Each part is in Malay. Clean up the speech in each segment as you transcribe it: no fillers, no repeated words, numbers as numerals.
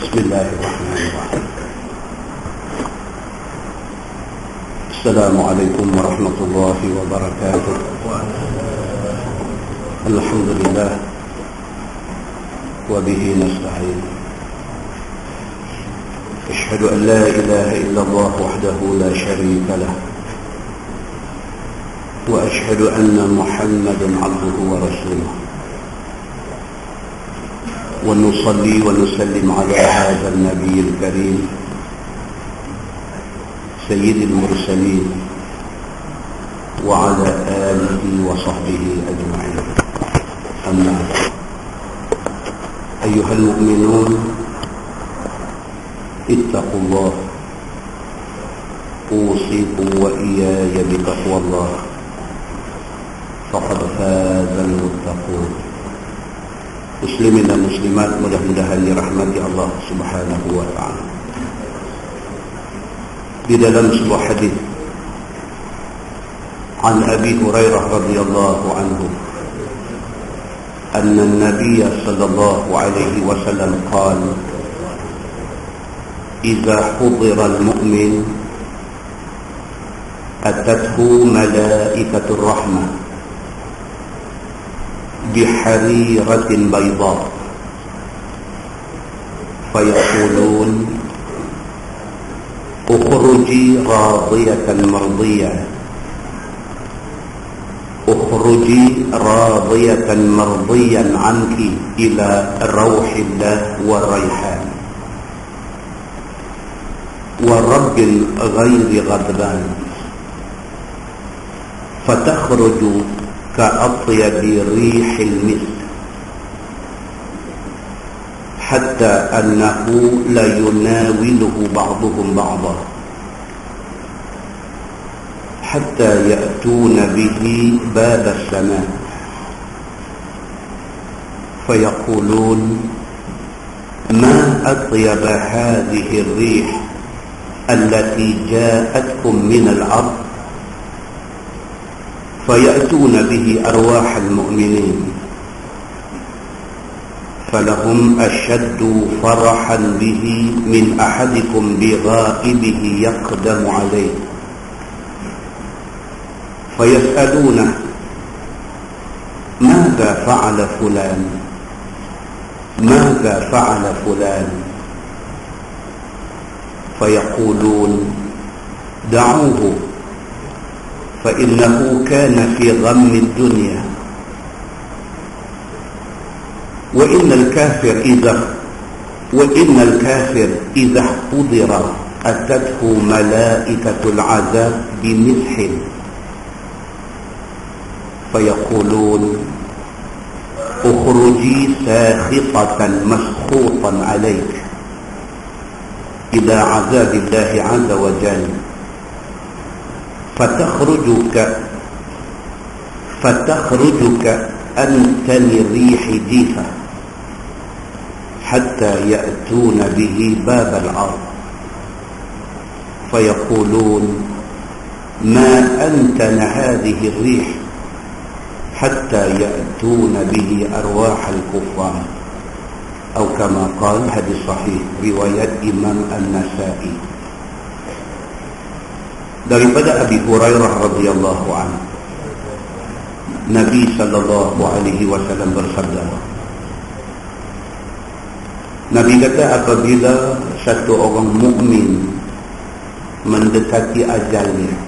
بسم الله الرحمن الرحيم. السلام عليكم ورحمة الله وبركاته. الحمد لله وبه نستعين. أشهد أن لا إله إلا الله وحده لا شريك له، وأشهد أن محمدا عبده ورسوله، ونصلي ونسلم على هذا النبي الكريم سيد المرسلين وعلى آله وصحبه أجمعين. أما أيها المؤمنون، اتقوا الله، أوصيكم وإياي بتقوى الله، فقد فاز المتقون. Muslimin dan muslimat, mudah-mudahan dirahmati Allah Subhanahu wa ta'ala. Di dalam sebuah hadis an Abi Hurairah radhiyallahu anhu, anna an-nabiy sallallahu alaihi wasallam qala, idza hudira al-mu'min atathu malaikatur rahmah بحريرة بيضاء فيقولون اخرجي راضية مرضية، اخرجي راضية مرضيا عنك إلى روح الله والريحان ورب غير غضبان، فتخرج كأطيب ريح المسك، حتى أنه لا يناوله بعضهم بعضا، حتى يأتون به باب السماء فيقولون ما أطيب هذه الريح التي جاءتكم من الأرض، فيأتون به أرواح المؤمنين فلهم أشد فرحا به من أحدكم بغائبه يقدم عليه، فيسألونه ماذا فعل فلان، ماذا فعل فلان، فيقولون دعوه فإنه كان في غم الدنيا، وإن الكافر إذا احتضر أتته ملائكة العذاب بمسح فيقولون اخرجي ساخطة مسخوطا عليك إلى عذاب الله عز وجل، فتخرج كأنتن ريح جيفة، حتى يأتون به باب الأرض فيقولون ما أنتن هذه الريح، حتى يأتون به أرواح الكفار، أو كما قال. hadis sahih riwayat Imam An-Nasa'i. Daripada Abi Hurairah radhiyallahu anhu, Nabi sallallahu alaihi wasallam bersabda, Nabi kata, apabila satu orang mukmin mendekati ajalnya,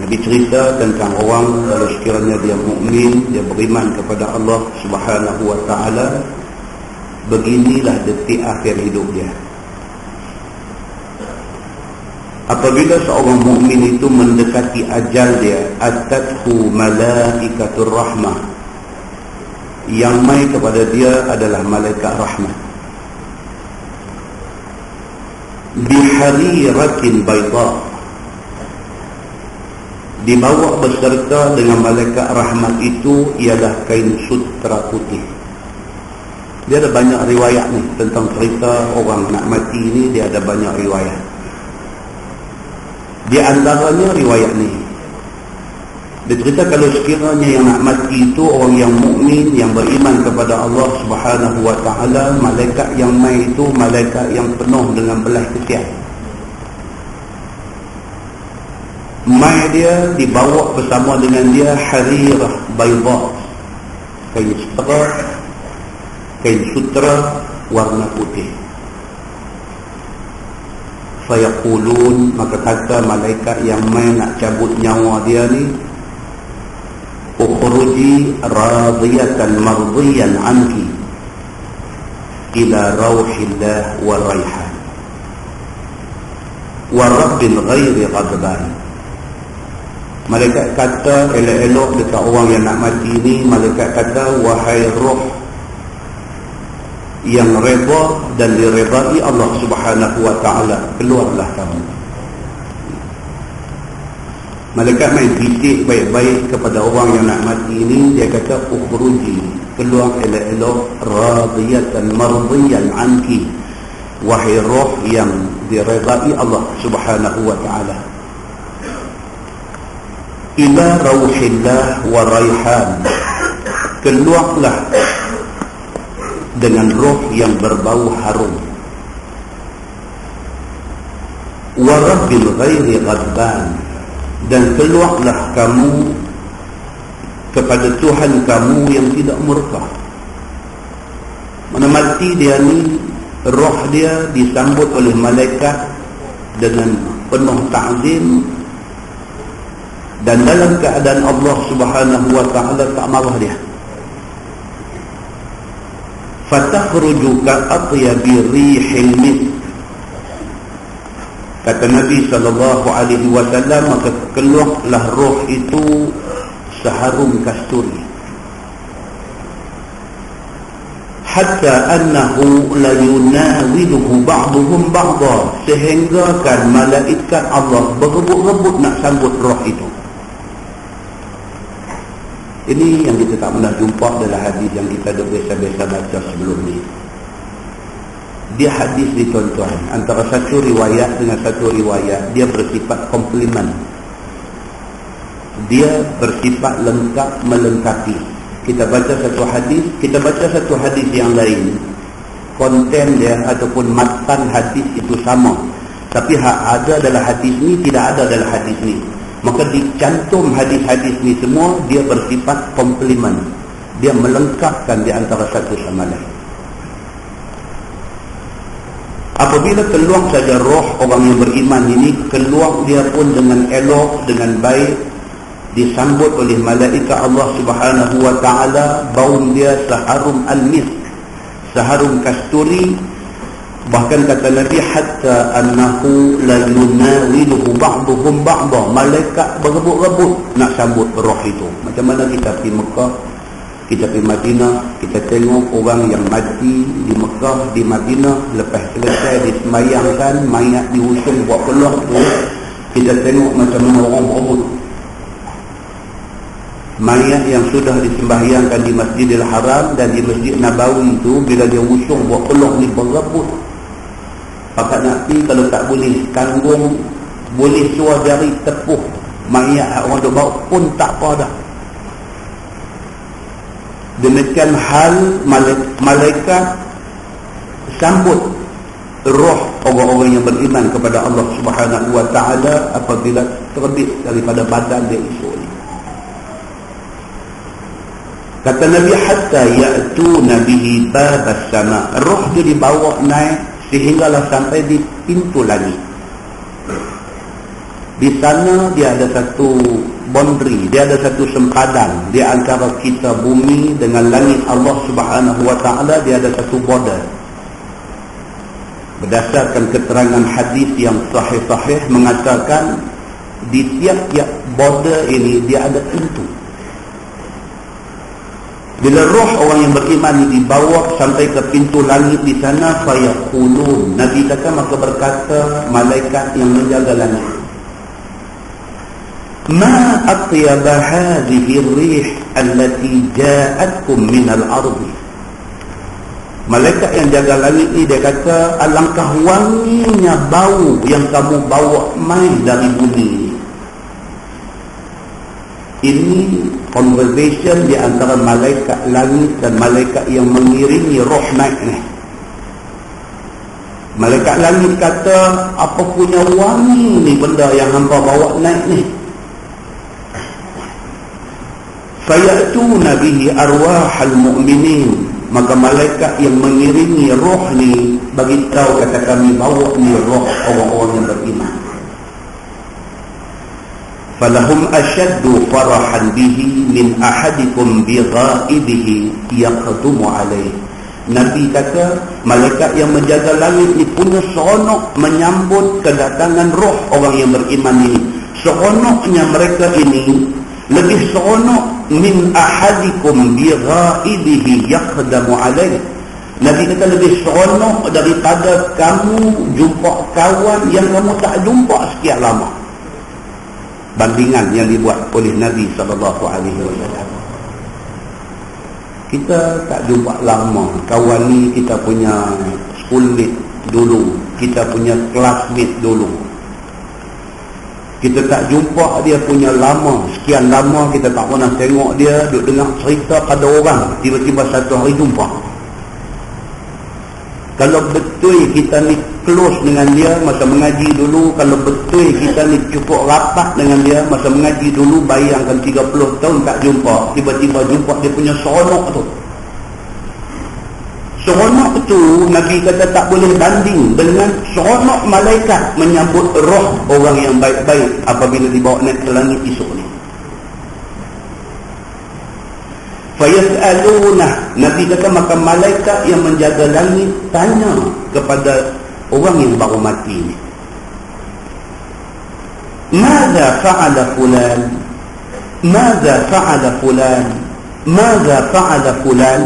Nabi cerita tentang orang kalau sekiranya dia mukmin, dia beriman kepada Allah Subhanahu wa taala, beginilah detik akhir hidup dia. Apabila seorang mukmin itu mendekati ajal dia, atathu malaikatur rahmah, yang mai kepada dia adalah malaikat rahmat, bihariratin bayda, dibawa beserta dengan malaikat rahmat itu ialah kain sutra putih. Dia ada banyak riwayat ni tentang cerita orang nak mati ni, dia ada banyak riwayat. Di antaranya riwayat ni, Dia cerita kalau sekiranya yang nak mati itu orang yang mukmin, yang beriman kepada Allah Subhanahu wa taala, malaikat yang mai itu malaikat yang penuh dengan belas kasihan. Mai dia dibawa bersama dengan dia harirah bayda, kain sutra warna putih. Fayaqulun, maka kata malaikat yang mai nak cabut nyawa dia ni, ukhruji radiyatan mardiyan anki ila rauhillah wa raihan wa rabbil ghairi ghadban. Malaikat kata elok-elok dekat orang yang nak mati ni, malaikat kata, wahai roh yang redha dan diredai Allah Subhanahu wa taala, keluarlah kamu. Malaikat main bisik baik-baik kepada orang yang nak mati ini. Dia kata, ukhruji, keluar elok-elok, radiyatan mardiyan anki, wahai roh yang diredai Allah Subhanahu wa ta'ala, ila rauhillah wa raihan, keluarlah dengan roh yang berbau harum, wa rabbil ghairi ghadban, dan keluarlah kamu kepada Tuhan kamu yang tidak murka. Mana mati dia ni, roh dia disambut oleh malaikat dengan penuh ta'zim, dan dalam keadaan Allah Subhanahu wa ta'ala tak marah dia. Fatakhruju ka'atyabi rihil misk, kata Nabi SAW, maka keluarlah roh itu seharum kasturi, hatta annahu la yunawiluhu ba'duhum ba'da, sehingga kan malaikat Allah berebut-rebut nak sambut roh itu. Ini yang kita tak pernah jumpa dalam hadis yang kita dah biasa-biasa baca sebelum ni. Dia hadis ni tuan-tuan, antara satu riwayat dengan satu riwayat dia bersifat komplement, dia bersifat lengkap melengkapi. Kita baca satu hadis, kita baca satu hadis yang lain, konten dia ataupun matan hadis itu sama, tapi ada dalam hadis ni tidak ada dalam hadis ni, maka dicantum hadis-hadis ni semua dia bersifat komplement, dia melengkapkan di antara satu sama lain. Apabila keluar saja roh orang yang beriman ini, keluar dia pun dengan elok, dengan baik, disambut oleh malaikat Allah Subhanahu wa ta'ala. Baum dia seharum al-misk, seharum kasturi. Bahkan kata Nabi, hatta annahu la yunawiluhu ba'duhum ba'da, malaikat berebut-rebut nak sambut roh itu. Macam mana kita pergi Mekah, kita pergi Madinah, kita tengok orang yang mati di Mekah, di Madinah, lepas selesai disemayangkan, mayat diusung buat keluar tu, kita tengok macam mana orang berebut. Mayat yang sudah disembahyangkan di Masjidil Haram dan di Masjid Nabawi itu, bila dia usung buat keluar ni berebut. Pakat nak pergi, kalau tak boleh tanggung, boleh suar jari tepuh mayat orang tu bawa pun tak apa dah. Demikian hal malaikat sambut roh orang-orang yang beriman kepada Allah Subhanahu wa ta'ala apabila terbit daripada badan dia esok ni. Kata Nabi, hatta ya'tuna bihi babas sama, roh dia dibawa naik sehinggalah sampai di pintu langit. Di sana dia ada satu boundary, dia ada satu sempadan di antara kita bumi dengan langit Allah Subhanahu wa ta'ala. Dia ada satu border. Berdasarkan keterangan hadis yang sahih-sahih mengatakan di tiap-tiap border ini dia ada pintu. Bila roh orang yang beriman ini dibawa sampai ke pintu langit di sana, fayaqulun, Nabi kata, maka berkata malaikat yang menjaga langit, ma atyaba hadhihi ar-rih allati ja'atkum min al-ardi. Malaikat yang jaga langit ni dia kata, alangkah wanginya bau yang kamu bawa mai dari bumi. Ini conversation di antara malaikat langit dan malaikat yang mengiringi roh naik ni. Malaikat langit kata, apa punya wangi ni benda yang hampa bawa naik ni? Fayatuna bihi arwahal mu'minin. Maka malaikat yang mengiringi roh ni bagi tahu, kata kami, bawa ni roh orang-orang yang beriman. Falahum ashaddu farahan bihi min ahadikum bi ghaibihi yaqdumu alaih. Nabi kata malaikat yang menjaga langit ni punya seronok menyambut kedatangan roh orang yang beriman ini. Seronoknya mereka ini lebih seronok min ahadikum bi ghaibihi yaqdamu alaih. Nabi kata lebih seronok daripada kamu jumpa kawan yang kamu tak jumpa sekian lama. Bandingan yang dibuat oleh Nabi SAW. Kita tak jumpa lama. Kawan ni kita punya schoolmate dulu, kita punya classmate dulu. Kita tak jumpa dia punya lama, sekian lama kita tak pernah tengok dia, duduk dengar cerita pada orang, tiba-tiba satu hari jumpa. Kalau betul kita ni close dengan dia masa mengaji dulu, kalau betul kita ni cukup rapat dengan dia masa mengaji dulu, bayangkan 30 tahun tak jumpa, tiba-tiba jumpa dia punya seronok tu. Seronok tu Nabi kata tak boleh banding dengan seronok malaikat menyambut roh orang yang baik-baik apabila dibawa naik ke langit esok ni. Fayas'alunah, Nabi kata maka malaikat yang menjaga langit tanya kepada orang yang baru mati ni, Maza fa'ala fulan, Maza fa'ala fulan, Maza fa'ala fulan.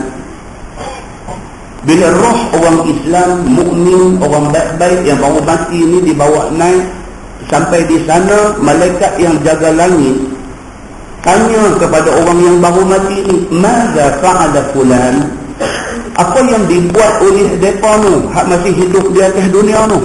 Bila roh orang Islam, mukmin, orang baik-baik yang baru mati ni dibawa naik sampai di sana, malaikat yang jaga langit tanya kepada orang yang baru mati ni, Maza fa'ala fulan, apa yang dibuat oleh mereka tu hak masih hidup di atas dunia tu.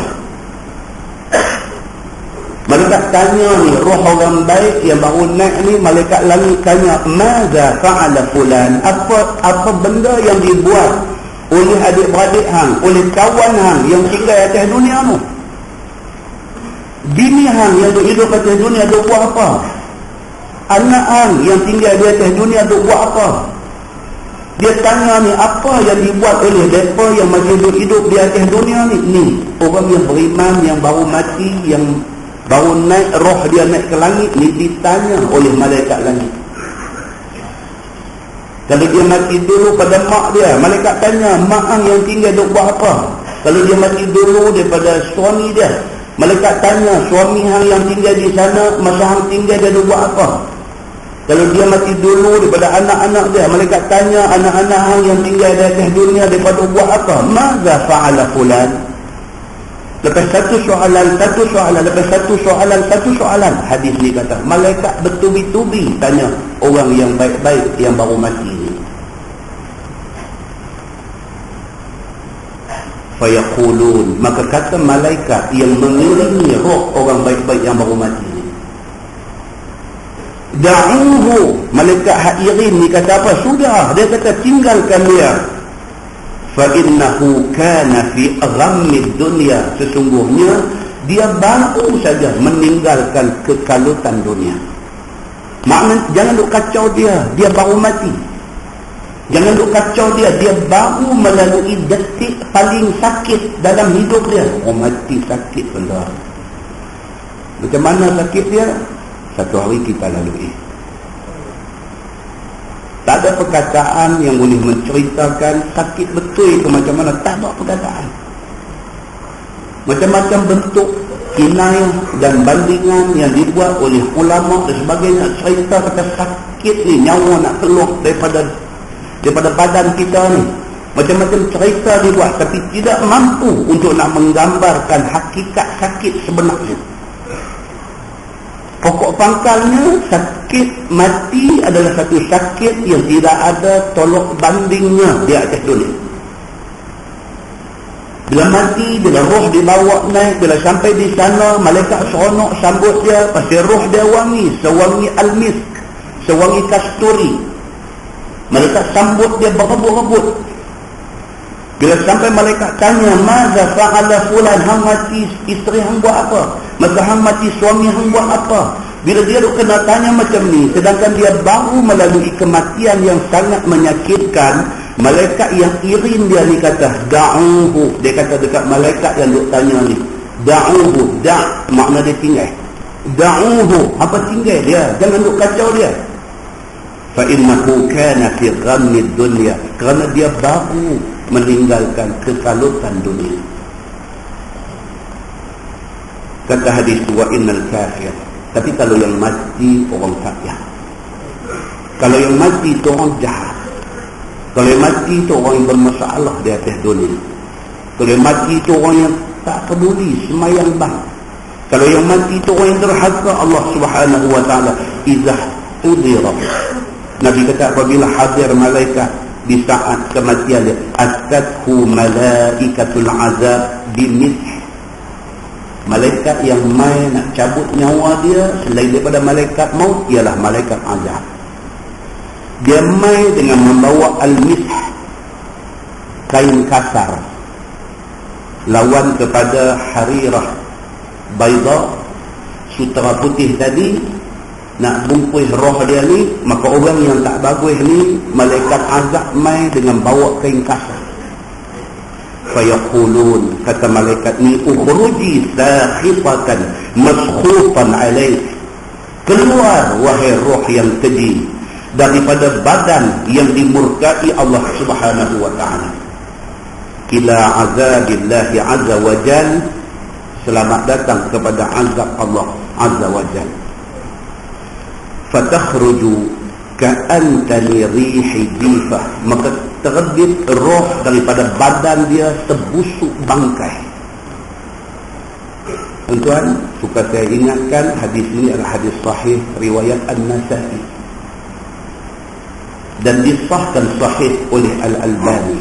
Malaikat tanya ni, roh orang baik yang baru naik ni, malaikat langit tanya, Maza fa'ala fulan, apa benda yang dibuat oleh adik-beradik hang, oleh kawan hang yang tinggal atas dunia tu. Bini hang yang hidup atas dunia tu buat apa? Anak hang yang tinggal di atas dunia tu buat apa? Dia tanya ni, apa yang dibuat oleh mereka yang masih hidup di atas dunia ni? Ni orang yang beriman, yang baru mati, yang baru naik, roh dia naik ke langit ni, ditanya oleh malaikat langit. Kalau dia mati dulu pada mak dia, malaikat tanya, mak hang yang tinggal duk buat apa? Kalau dia mati dulu daripada suami dia, malaikat tanya, suami hang yang tinggal di sana, masa hang tinggal dia duk buat apa? Kalau dia mati dulu daripada anak-anak dia, malaikat tanya, anak-anak hang yang tinggal di atas dunia daripada buat apa? Maza fa'ala fulan. Lepas satu soalan, lepas satu soalan, hadis ni kata, malaikat bertubi-tubi tanya orang yang baik-baik yang baru mati ni. Fayaqulun, maka kata malaikat yang mengiringi roh orang baik-baik yang baru mati ni, da'uhu, malaikat hadirin ni kata apa? Sudah, dia kata tinggalkan dia. Fa'innahu kana fi ghammid dunya, sesungguhnya dia baru saja meninggalkan kekalutan dunia. Maknanya jangan duk kacau dia baru mati. Jangan duk kacau dia baru melalui detik paling sakit dalam hidup dia. Oh, mati sakit benda. Macam mana sakit dia? Satu hari kita lalui. Tak ada perkataan yang boleh menceritakan sakit betul itu macam mana. Tak ada perkataan. Macam-macam bentuk kinayah dan bandingan yang dibuat oleh ulama dan sebagainya, cerita kata sakit ni, nyawa nak keluar daripada badan kita ni. Macam-macam cerita dibuat, tapi tidak mampu untuk nak menggambarkan hakikat sakit sebenarnya. Pokok pangkalnya, sakit mati adalah satu sakit yang tidak ada tolok bandingnya di atas dunia. Bila mati, bila roh dibawa naik, bila sampai di sana, malaikat seronok sambut dia, pasal roh dia wangi, sewangi al-misk, sewangi kasturi. Malaikat sambut dia berebut-rebut. Bila sampai malaikat tanya, "Maza fa'ala fulan, hang mati isteri hang buat apa? Masa hang mati suami hang buat apa?" Bila dia kena tanya macam ni, sedangkan dia baru melalui kematian yang sangat menyakitkan, malaikat yang irin dia ni kata, "Da'uhu." Dia kata dekat malaikat yang duk tanya ni, "Da'uhu." Da' makna dia tinggal. "Da'uhu." Apa tinggal dia? Jangan duk kacau dia. Fa'innahu kana fi ghammid dunya. Kerana dia baru meninggalkan kekalutan dunia. Kata hadis, "Wa innal kafir." Tapi kalau yang mati orang kafir. Kalau yang mati itu orang jahat. Kalau yang mati itu orang yang bermasalah di atas dunia. Kalau yang mati itu orang yang tak peduli semayang bang. Kalau yang mati itu orang yang derhaka Allah Subhanahu wa taala. Idza udira. Nabi kata apabila hadir malaikat di saat kematian dia, atathu malaikatul azab bimith. Malaikat yang mai nak cabut nyawa dia selain daripada malaikat maut ialah malaikat azab. Dia mai dengan membawa al-mith, kain kasar, lawan kepada harirah baida, sutera putih tadi. Nak bungkus roh dia ni, maka orang yang tak bagus ni, malaikat azab mai dengan bawa kain kasar. Fayaqulun, kata malaikat ni, "Ukhruji sakhifatan maskhufan alaik." Keluar wahai roh yang keji daripada badan yang dimurkai Allah Subhanahu wa taala. Ila azabillahi azza wa jalla. Selamat datang kepada azab Allah azza wa jalla. Fatakhruju ka'antani rihi jifah. Maka terbit roh daripada badan dia sebusuk bangkai. Tuan-tuan, suka saya ingatkan, hadis ini adalah hadis sahih riwayat An-Nasa'i dan disahkan sahih oleh Al-Albani.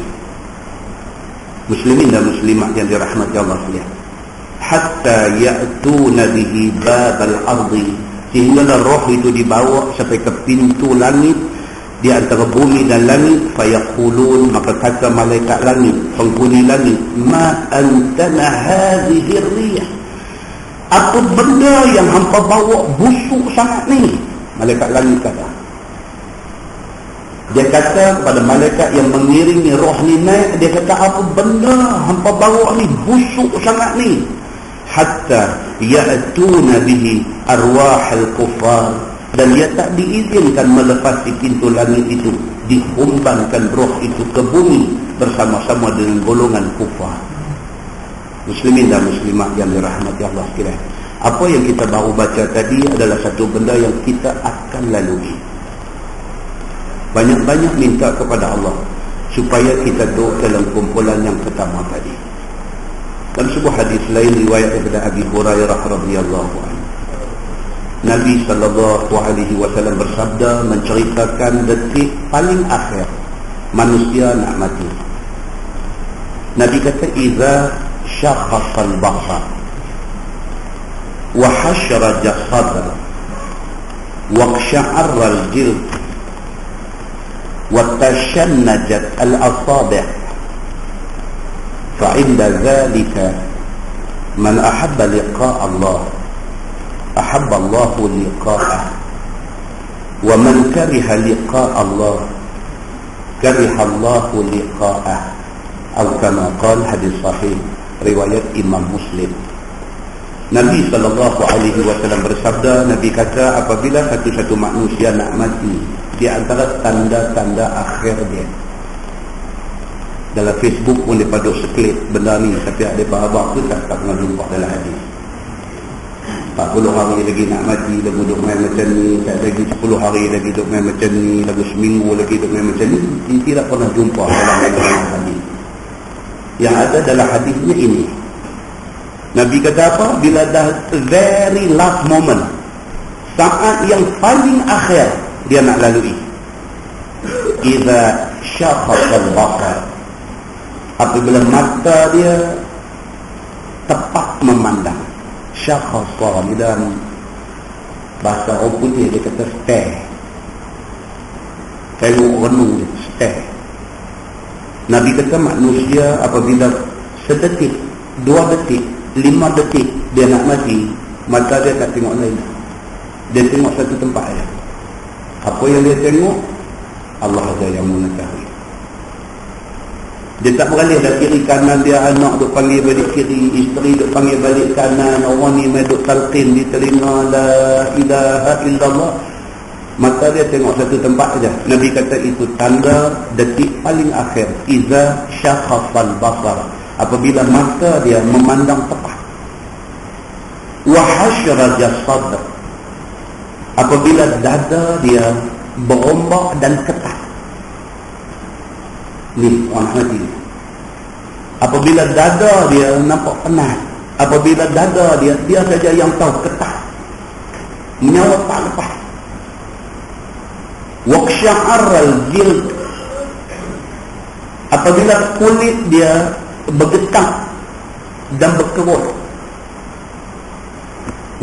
Muslimin dan muslimat yang dirahmati Allah sekalian, hatta ya'tuna bihi babal ardi, sehingga roh itu dibawa sampai ke pintu langit di antara bumi dan langit. Fayaqulun, maka kata malaikat langit, penghuni langit, "Ma antana hadhihi ar-rih." Apa benda yang hampa bawa busuk sangat ni? Malaikat langit kata. Dia kata kepada malaikat yang mengiringi roh ni naik, dia kata, "Apa benda hampa bawa ni busuk sangat ni?" Hatta ya'tuna bihi arwahal kufar. Dan dia tak diizinkan melepasi pintu langit itu. Dihumbankan roh itu ke bumi bersama-sama dengan golongan kufar. Muslimin dan muslimat yang dirahmati Allah sekalian, apa yang kita baru baca tadi adalah satu benda yang kita akan lalui. Banyak-banyak minta kepada Allah supaya kita duduk dalam kumpulan yang pertama tadi. Dalam sebuah hadis lain riwayat daripada Abi Hurairah radhiyallahu anhu, Nabi SAW bersabda menceritakan detik paling akhir manusia nak mati. Nabi kata, "Idza syakhasal basar wa hashraja sadr wa qsha'arra al-jild wa tashannajat al-asabi' fa'inda dhalika man ahabba liqa' Allah ahabba Allahu liqa'ah wa man kariha liqa' Allah kariha Allahu liqa'ah." Atau kama qala, hadis sahih riwayat Imam Muslim. Nabi SAW bersabda, Nabi kata, apabila satu-satu manusia nak mati, di antara tanda-tanda akhir dia. Dalam Facebook pun dia pada sekelip benda ni, tapi ada abang tu tak pernah jumpa dalam hadis. 40 hari lagi nak mati, lagu duk main macam ni, tak lagi 10 hari lagi duk main macam ni, lagu seminggu lagi duk main macam ni. Tidak pernah jumpa dalam hadis. Yang ada dalam hadisnya ini, Nabi kata apa? Bila dah very last moment, saat yang paling akhir dia nak lalui, idza syakhasal basar, apabila mata dia tepat memandang. Syakhasa di dalam bahasa orang putih dia kata stare. tengok renung dia, stare. Nabi kata manusia apabila sedetik, 2 detik, 5 detik dia nak mati, mata dia tak tengok lain, dia tengok satu tempat aja. Apa yang dia tengok, Allah saja yang mengetahui. Dia tak beralih dah kiri kanan dia, anak duk panggil balik kiri, isteri duk panggil balik kanan, orang ni main duk talqin di telinga la ilaha illallah. Mata dia tengok satu tempat saja. Nabi kata itu tanda detik paling akhir, iza syakhafal basar, apabila mata dia memandang tepat. Wa hasyara jasad, apabila dada dia berombak dan ketat. Ni orang hati. Apabila dada dia nampak penat, apabila dada dia saja yang tahu ketat, nyawa tak lepas. Waqsha'aral jild, apabila kulit dia bergetar dan berkerut.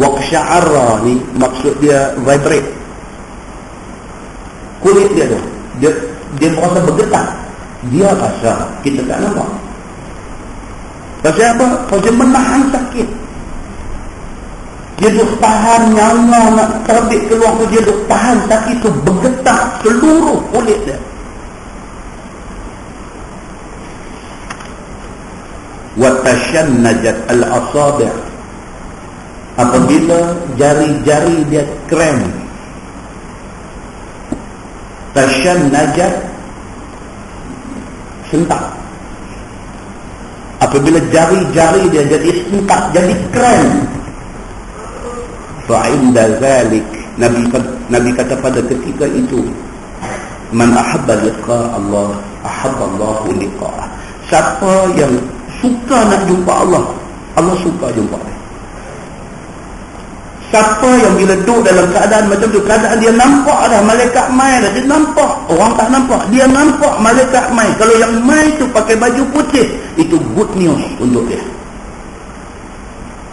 Waqsha'ara ni maksud dia vibrate. Kulit dia tu, dia berasa bergetar. Dia rasa kita tak nampak. Pasal apa? Pasal menahan sakit. Dia duk tahan nyawa nak terbit keluar tu, dia duk tahan sakit tu, bergetar seluruh kulit dia. Wa tashannajat al-asabi', apabila jari-jari dia krem. Tashannajat, sentak. Apabila jari-jari dia jadi sentak, jadi krem. Fa'inda zalik, Nabi kata pada ketika itu, man ahabba liqa Allah, ahabba Allahu liqa'ah. Siapa yang suka nak jumpa Allah, Allah suka jumpa dia. Siapa yang bila duduk dalam keadaan macam tu, keadaan dia nampak dah malaikat mai dah, dia nampak, orang tak nampak, dia nampak malaikat mai. Kalau yang mai tu pakai baju putih, itu good news untuk dia.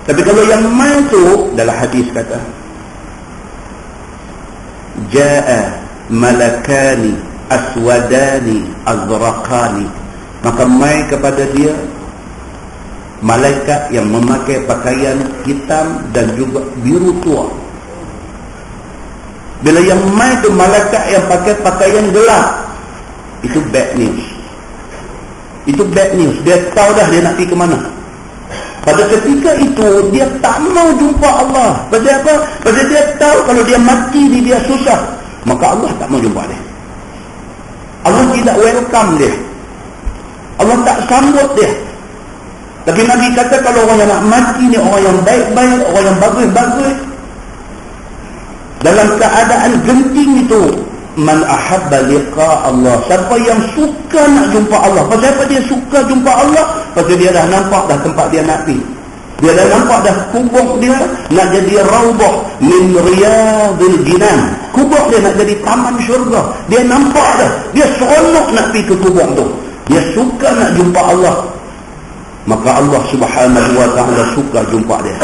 Tapi kalau yang mai tu, dalam hadis kata, Ja'a malakani aswadani azraqani, maka mai kepada dia malaikat yang memakai pakaian hitam dan juga biru tua. Bila yang mai tu malaikat yang pakai pakaian gelap, itu bad news. Itu bad news. Dia tahu dah dia nak pergi ke mana. Pada ketika itu dia tak mau jumpa Allah. Pasal apa? Pasal dia tahu kalau dia mati dia susah, maka Allah tak mau jumpa dia. Allah tidak welcome dia. Allah tak sambut dia. Tapi Nabi kata kalau orang yang nak mati ni orang yang baik-baik, orang yang bagus-bagus, dalam keadaan genting itu, man ahabba liqa Allah, siapa yang suka nak jumpa Allah. Pasal apa dia suka jumpa Allah? Pasal dia dah nampak dah tempat dia nak pergi. Dia dah nampak dah kubur dia nak jadi raudhah min riyadil jinan. Kubur dia nak jadi taman syurga. Dia nampak dah, dia seronok nak pergi ke kubur tu. Dia suka nak jumpa Allah, maka Allah Subhanahu wa ta'ala suka jumpa dia.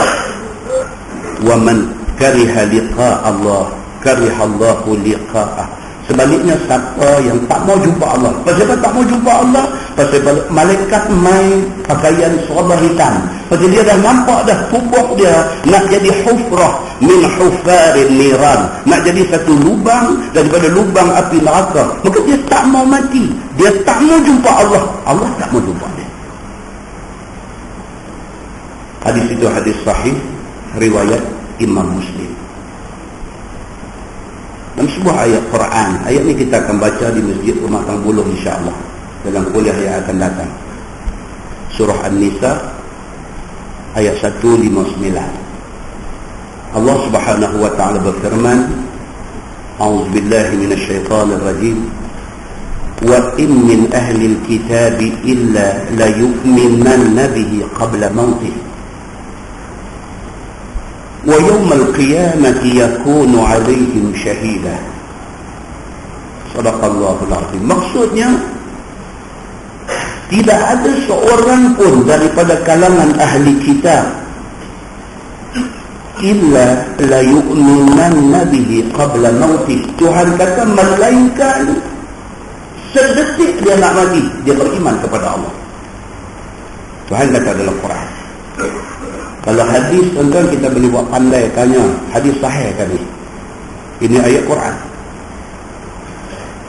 Wa man kariha liqa Allah, kariha Allahu liqa'ah. Sebaliknya siapa yang tak mau jumpa Allah. Pasal apa tak mau jumpa Allah? Pasal malaikat mai pakaian serba hitam. Pasal dia dah nampak dah kubur dia nak jadi hufrah min hufarin niran, nak jadi satu lubang daripada lubang api neraka. Maka dia tak mau mati, dia tak mau jumpa Allah, Allah tak mau jumpa dia. Hadis itu hadis sahih riwayat Imam Muslim. Dan sebuah ayat Quran. Ayat ni kita akan baca di Masjid Pematang Buluh insya-Allah dalam kuliah yang akan datang. Surah An-Nisa ayat 159. Allah Subhanahu wa taala berfirman, A'udzubillahi minasyaitonir rajim. Wa in min ahli al-kitab illa la yu'minanna bihi qabla mautih. Wa yawmal qiyamati yakunu 'alaihim shahida. Shadaqallahul 'azim. Maksudnya tidak ada seorang pun daripada kalangan ahli kitab illa la yu'minanna bihi qabla mautih. Tuhan kata melainkan Sedetik dia nak mati, dia beriman kepada Allah. Tuhan kata dalam Quran. Kalau hadis, tuan-tuan, kita boleh buat pandai tanya, hadis sahih kan ni? Ini ayat Quran.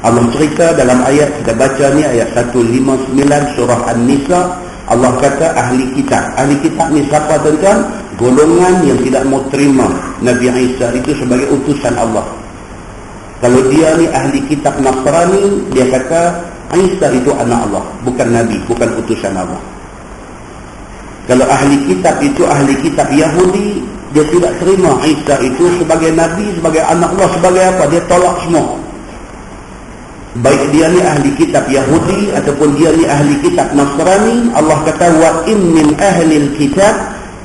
Allah cerita dalam ayat, kita baca ni ayat 159 surah An-Nisa. Allah kata ahli kitab. Ahli kitab ni siapa, tuan-tuan? Golongan yang tidak mau terima Nabi Isa itu sebagai utusan Allah. Kalau dia ni ahli kitab Nasrani, dia kata Isa itu anak Allah, bukan Nabi, bukan utusan Allah. Kalau ahli kitab itu ahli kitab Yahudi, dia tidak terima Isa itu sebagai Nabi, sebagai anak Allah, sebagai apa? Dia tolak semua. Baik dia ni ahli kitab Yahudi ataupun dia ni ahli kitab Nasrani, Allah kata wa in min ahli al-kitab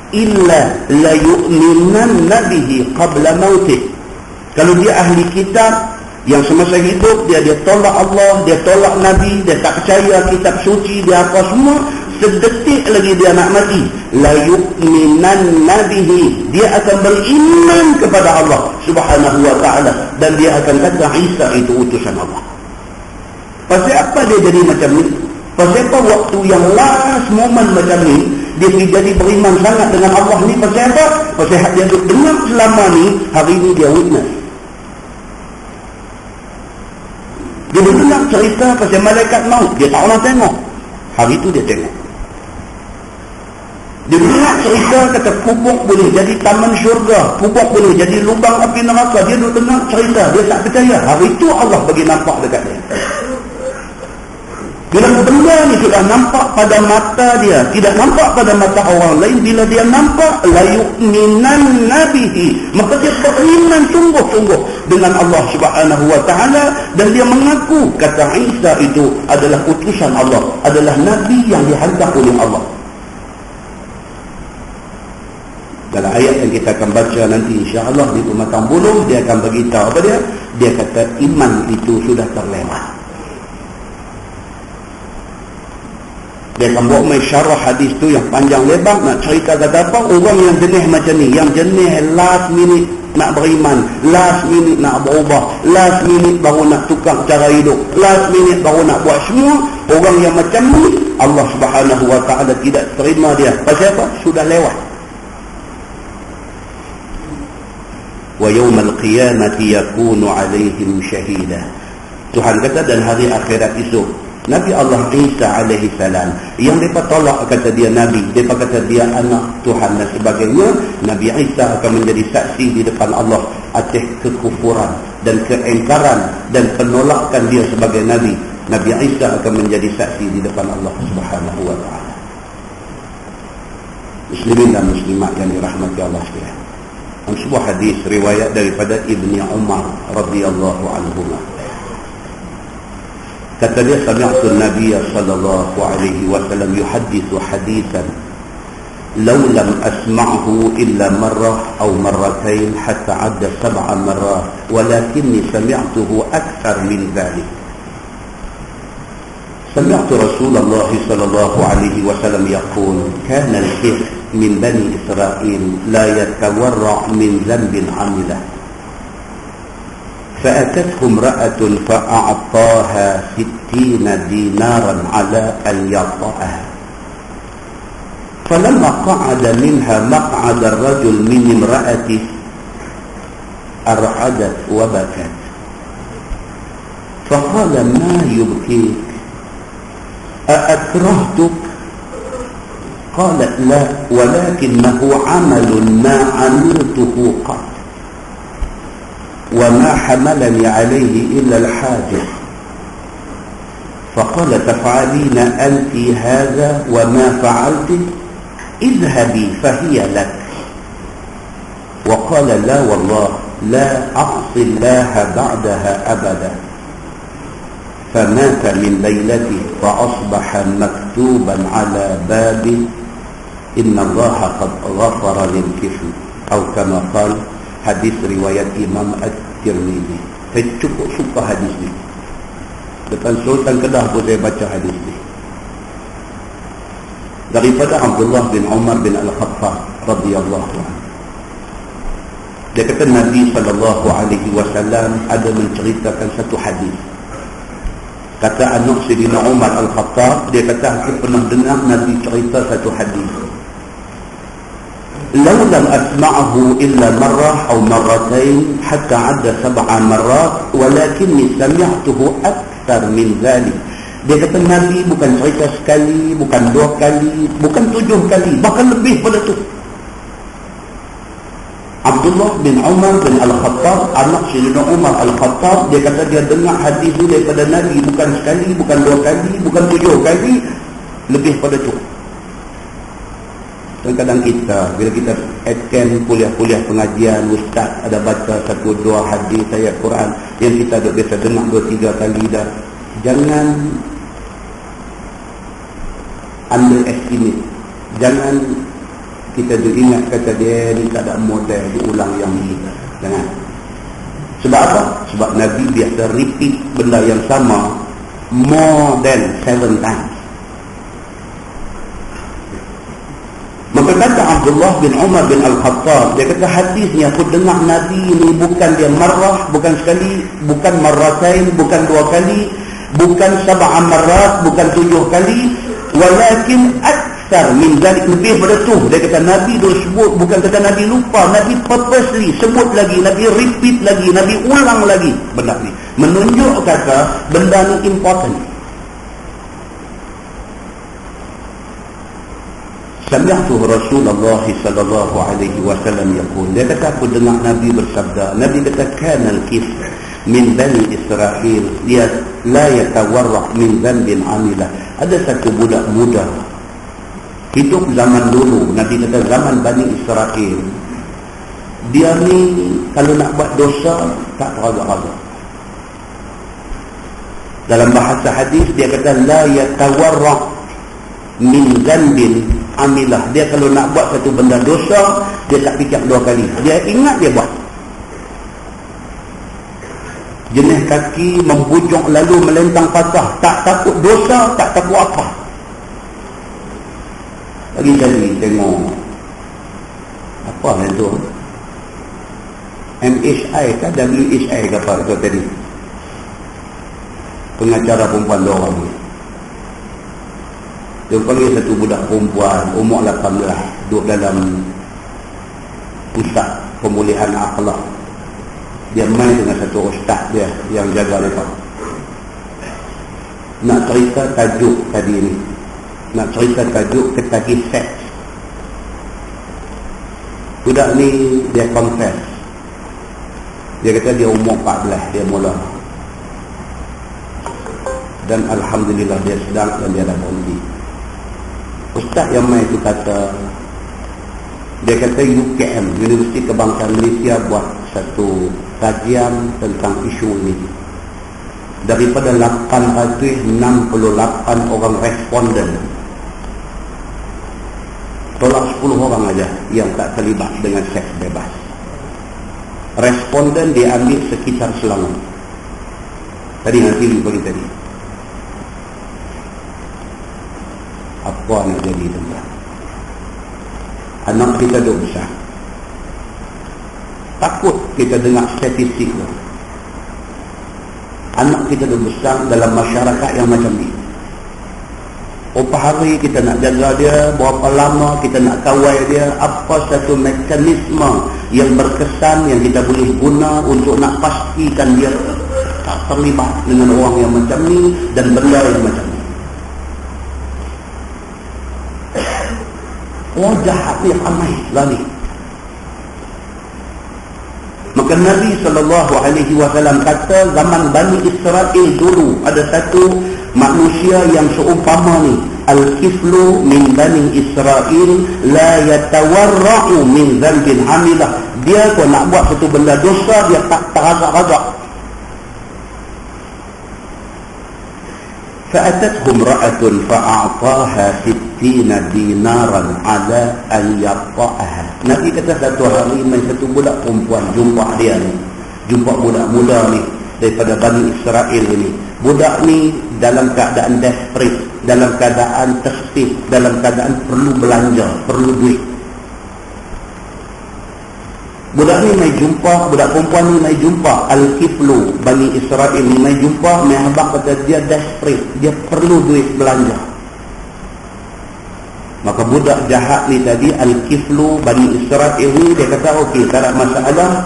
illa la yu'minanna bihi qabla mautih. Kalau dia ahli kitab yang semasa hidup dia tolak Allah, dia tolak Nabi, dia tak percaya kitab suci, dia apa semua, sedetik lagi dia nak mati, la yu'minanna bihi, dia akan beriman kepada Allah Subhanahu wa ta'ala, dan dia akan kata Isa itu utusan Allah. Pasal apa dia jadi macam ni? Pasal apa waktu yang last moment macam ni dia jadi beriman sangat dengan Allah ni? Pasal apa? Pasal dia dengar selama ni, hari ni dia witness. Dia dengar cerita pasal malaikat maut, dia tak pernah tengok. Hari tu dia tengok. Dia dengar cerita kata kubur boleh jadi taman syurga, kubur boleh jadi lubang api neraka. Dia dengar cerita, dia tak percaya. Hari tu Allah bagi nampak dekat dia. Bila benda ni sudah nampak pada mata dia, tidak nampak pada mata orang lain, bila dia nampak la yu'minanna bihi, maka dia beriman sungguh-sungguh dengan Allah Subhanahu wa ta'ala, dan dia mengaku kata Isa itu adalah utusan Allah, adalah Nabi yang dihantar oleh Allah. Dalam ayat yang kita akan baca nanti insya-Allah di Pematang Buluh, dia akan beritahu apa dia? Dia kata iman itu sudah terlewat. Dia akan buat main syarah hadis tu yang panjang lebar, nak cerita kata apa, orang yang jenis macam ni, yang jenis last minute nak beriman, last minute nak berubah, last minute baru nak tukar cara hidup, last minute baru nak buat semua, orang yang macam ni Allah Subhanahu wa ta'ala tidak terima dia. Pasal apa? Sudah lewat. Wa yawmal qiyamati yakunu alaihim syahida. Tuhan kata dan hari akhirat esok, Nabi Allah Isa alaihi salam yang mereka tolak kata dia Nabi, mereka kata dia anak Tuhan dan sebagainya, Nabi Isa akan menjadi saksi di depan Allah atas kekufuran dan keengkaran dan penolakan dia sebagai Nabi. Nabi Isa akan menjadi saksi di depan Allah Subhanahu wa ta'ala. Muslimin dan muslimat yang dirahmati Allah sekalian, sebuah hadis riwayat daripada Ibni Umar radhiyallahu anhuma. Kata dia, sami'tu Nabi sallallahu alaihi wasallam yuhaddithu hadithan law lam asma'hu illa marrah aw marratain hatta 'adda 7 marrat walakinni sami'tuhu akthar min dhalik. Sami'tu Rasulullah sallallahu alaihi wasallam yaqul kana al-hir min bani Israil la yatawarra' min dhanbin 'amilah. فأتته امرأة فأعطاها 60 دينارا على أن يطأها فلما قعد منها مقعد الرجل من امرأته أرعدت وبكت فقال ما يبكيك أأكرهتك قالت لا ولكنه عمل ما عملته قط وما حملني عليه إلا الحاجة. فقال تفعلين أنت هذا وما فعلت؟ اذهبي فهي لك. وقال لا والله لا أعصي الله بعدها أبدا. فمات من ليلته فأصبح مكتوبا على بابه إن الله قد غفر للكفر أو كما قال. Hadis riwayat Imam At-Tirmidzi. Saya cukup suka hadis ni. Depan Sultan Kedah pun saya baca hadis ni. Daripada Abdullah bin Umar bin Al-Khattab radhiyallahu anhu. Dia kata Nabi sallallahu alaihi wasallam ada menceritakan satu hadis. Kata anak Sayyidina Umar Al-Khattab, dia kata, aku pernah dengar Nabi cerita satu hadis. "Law lam asma'ahu illa marrah aw marratain hatta 'adda 7 marrat, walakinni sami'tuhu akthar min dhalik." Dia kata Nabi bukan cerita sekali, bukan 2 kali, bukan 7 kali, bahkan lebih pada tu. Abdullah bin Umar bin Al-Khattab, anak Sayyidina Umar Al-Khattab, dia kata dia dengar hadis itu daripada Nabi bukan sekali, bukan 2 kali, bukan 7 kali, lebih pada tu. Kadang-kadang kita, bila kita attend kuliah-kuliah pengajian, ustaz ada baca 1-2 hadis ayat Quran yang kita dah biasa dengar 2-3 kali dah. Jangan underestimate. Jangan kita ingat kata dia ni tak ada model diulang yang ni. Jangan. Sebab apa? Sebab Nabi biasa repeat benda yang sama more than 7 times. Maka kata Abdullah bin Umar bin Al-Khattab, dia kata hadis ni aku dengar Nabi ni bukan dia marrah, bukan sekali, bukan marratain, bukan 2 kali, bukan 7 marrat, bukan 7 kali, walakin akthar min zalik, lebih pada tu. Dia kata Nabi tu sebut, bukan kata Nabi lupa, Nabi purposely sebut lagi, Nabi repeat lagi, Nabi ulang lagi benda ni, menunjuk kata benda ni important. Sami'tu Rasulullah sallallahu alaihi wasallam yaqul, dia kata aku dengar Nabi bersabda, Nabi kata kanal kif min Bani Israel, dia la yatawarraq min dhanbin amilah. Ada satu budak muda hidup zaman dulu, Nabi kata zaman Bani Israel, dia ni kalau nak buat dosa tak teragak-agak. Dalam bahasa hadis dia kata la yatawarraq min dhanbin amilah. Dia kalau nak buat satu benda dosa, dia tak fikir 2 kali, dia ingat dia buat. Jenis kaki membujung lalu melentang patah, tak takut dosa, tak takut apa. Lagi kali tengok apa yang tu, MHI ke WHI ke apa tu tadi, pengacara perempuan 2 orang. Dia panggil satu budak perempuan umur 18, duduk dalam pusat pemulihan akhlak. Dia main dengan satu ustaz dia yang jaga mereka. Nak cerita tajuk tadi ni, nak cerita tajuk ketagih seks. Budak ni dia confess, dia kata dia umur 14 dia mula, dan Alhamdulillah dia sedang dan dia dah berhenti. Ustaz yang main itu kata, dia kata UKM, Universiti Kebangsaan Malaysia buat satu kajian tentang isu ini. Daripada 868 orang responden, tolak 10 orang aja yang tak terlibat dengan seks bebas. Responden diambil sekitar Selangor. Tadi nanti bagi tadi. Apa nak jadi tuan? Anak kita dah besar. Takut kita dengar statistik tu. Anak kita dah besar dalam masyarakat yang macam ni. Berapa hari kita nak jaga dia, berapa lama kita nak kawal dia, apa satu mekanisme yang berkesan yang kita boleh guna untuk nak pastikan dia tak terlibat dengan orang yang macam ni dan benda yang macam ni. Oh jahat ni ramai lah ni. Maka Nabi SAW kata zaman Bani Israel dulu ada satu manusia yang seumpama ni, al-kiflu min Bani Israel la yatawarra'u min dhanbin amilah. Dia kalau nak buat satu benda dosa, dia tak teragak-agak. فأتته امرأة فأعطاها 60 دينارا على أن يقطعها. Nabi kata satu hari main satu budak perempuan jumpa dia ni, jumpa budak muda ni daripada Bani Israel ni. Budak ni dalam keadaan desperate, dalam keadaan tersesat, dalam keadaan perlu belanja, perlu duit. Budak ni mai jumpa, budak perempuan ni mai jumpa Al-Kiflu Bani Israel ni mai jumpa, mai habaq kata dia desperate, dia perlu duit belanja. Maka budak jahat ni tadi, Al-Kiflu Bani Israel ni, dia kata okey, tak ada masalah.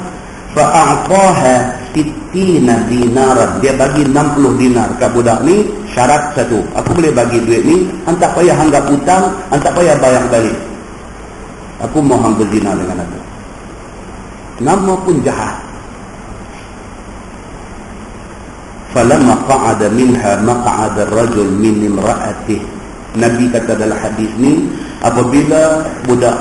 Fa'a'taha 60 dinaran, dia bagi 60 dinar kat budak ni. Syarat satu, aku boleh bagi duit ni, hang tak payah anggap hutang, hang tak payah bayar balik, aku mau hang berzina dengan aku. Nama pun jahat. Falamma qa'ada minha maq'ada ar-rajul min imra'atihi. Nabi kata dalam hadis ni, apabila budak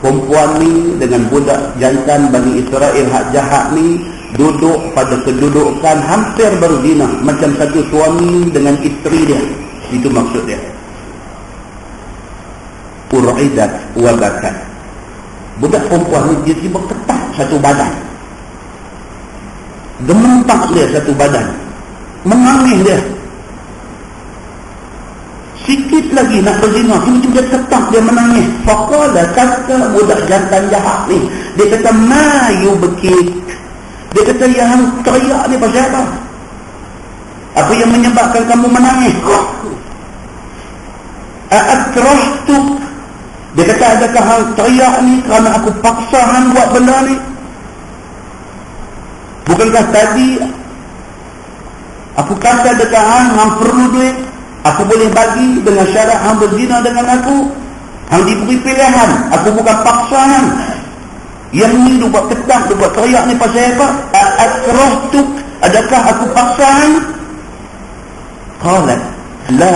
perempuan ni dengan budak jantan Bani Israel hak jahat ni duduk pada kedudukan hampir berzina, macam satu suami dengan isteri dia, itu maksud dia. Ur'idat wa bakat. Budak perempuan ni dia tiba ketat satu badan, gempak dia satu badan, menangis dia. Sikit lagi nak berzina, tiba-tiba dia ketak, dia menangis. Faqala, kata budak jantan jahat ni, dia kata ma yubkik, dia kata yang teriak ni pasal apa? Apa yang menyebabkan kamu menangis? Aakrahtuk, dia kata adakah hang teriak ni kerana aku paksa hang buat benda ni? Bukankah tadi aku kata dekat hang perlu duit, aku boleh bagi dengan syarat hang berzina dengan aku. Hang diberi pilihan, aku bukan paksa hang. Yang ni dia buat ketak, dia buat teriak ni pasal apa? Aakrahtuk, adakah aku paksa hang? Qalat la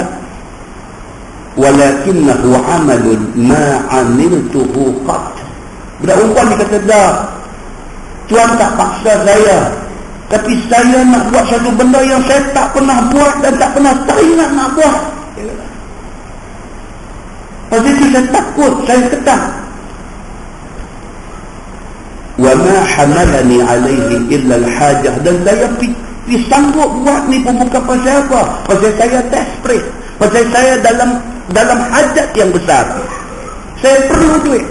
walakinnahu amalun ma amiltuhu qat. Budak perempuan dia kata, dah, Tuan tak paksa saya, tapi saya nak buat satu benda yang saya tak pernah buat dan tak pernah teringat nak buat. Pasal itu saya takut, saya ketak. Wa ma hamalani alaihi illa al-hajah, dan saya sanggup buat ni pun bukan pasal apa, pasal saya desperate, pasal saya dalam hajat yang besar, saya perlu duit.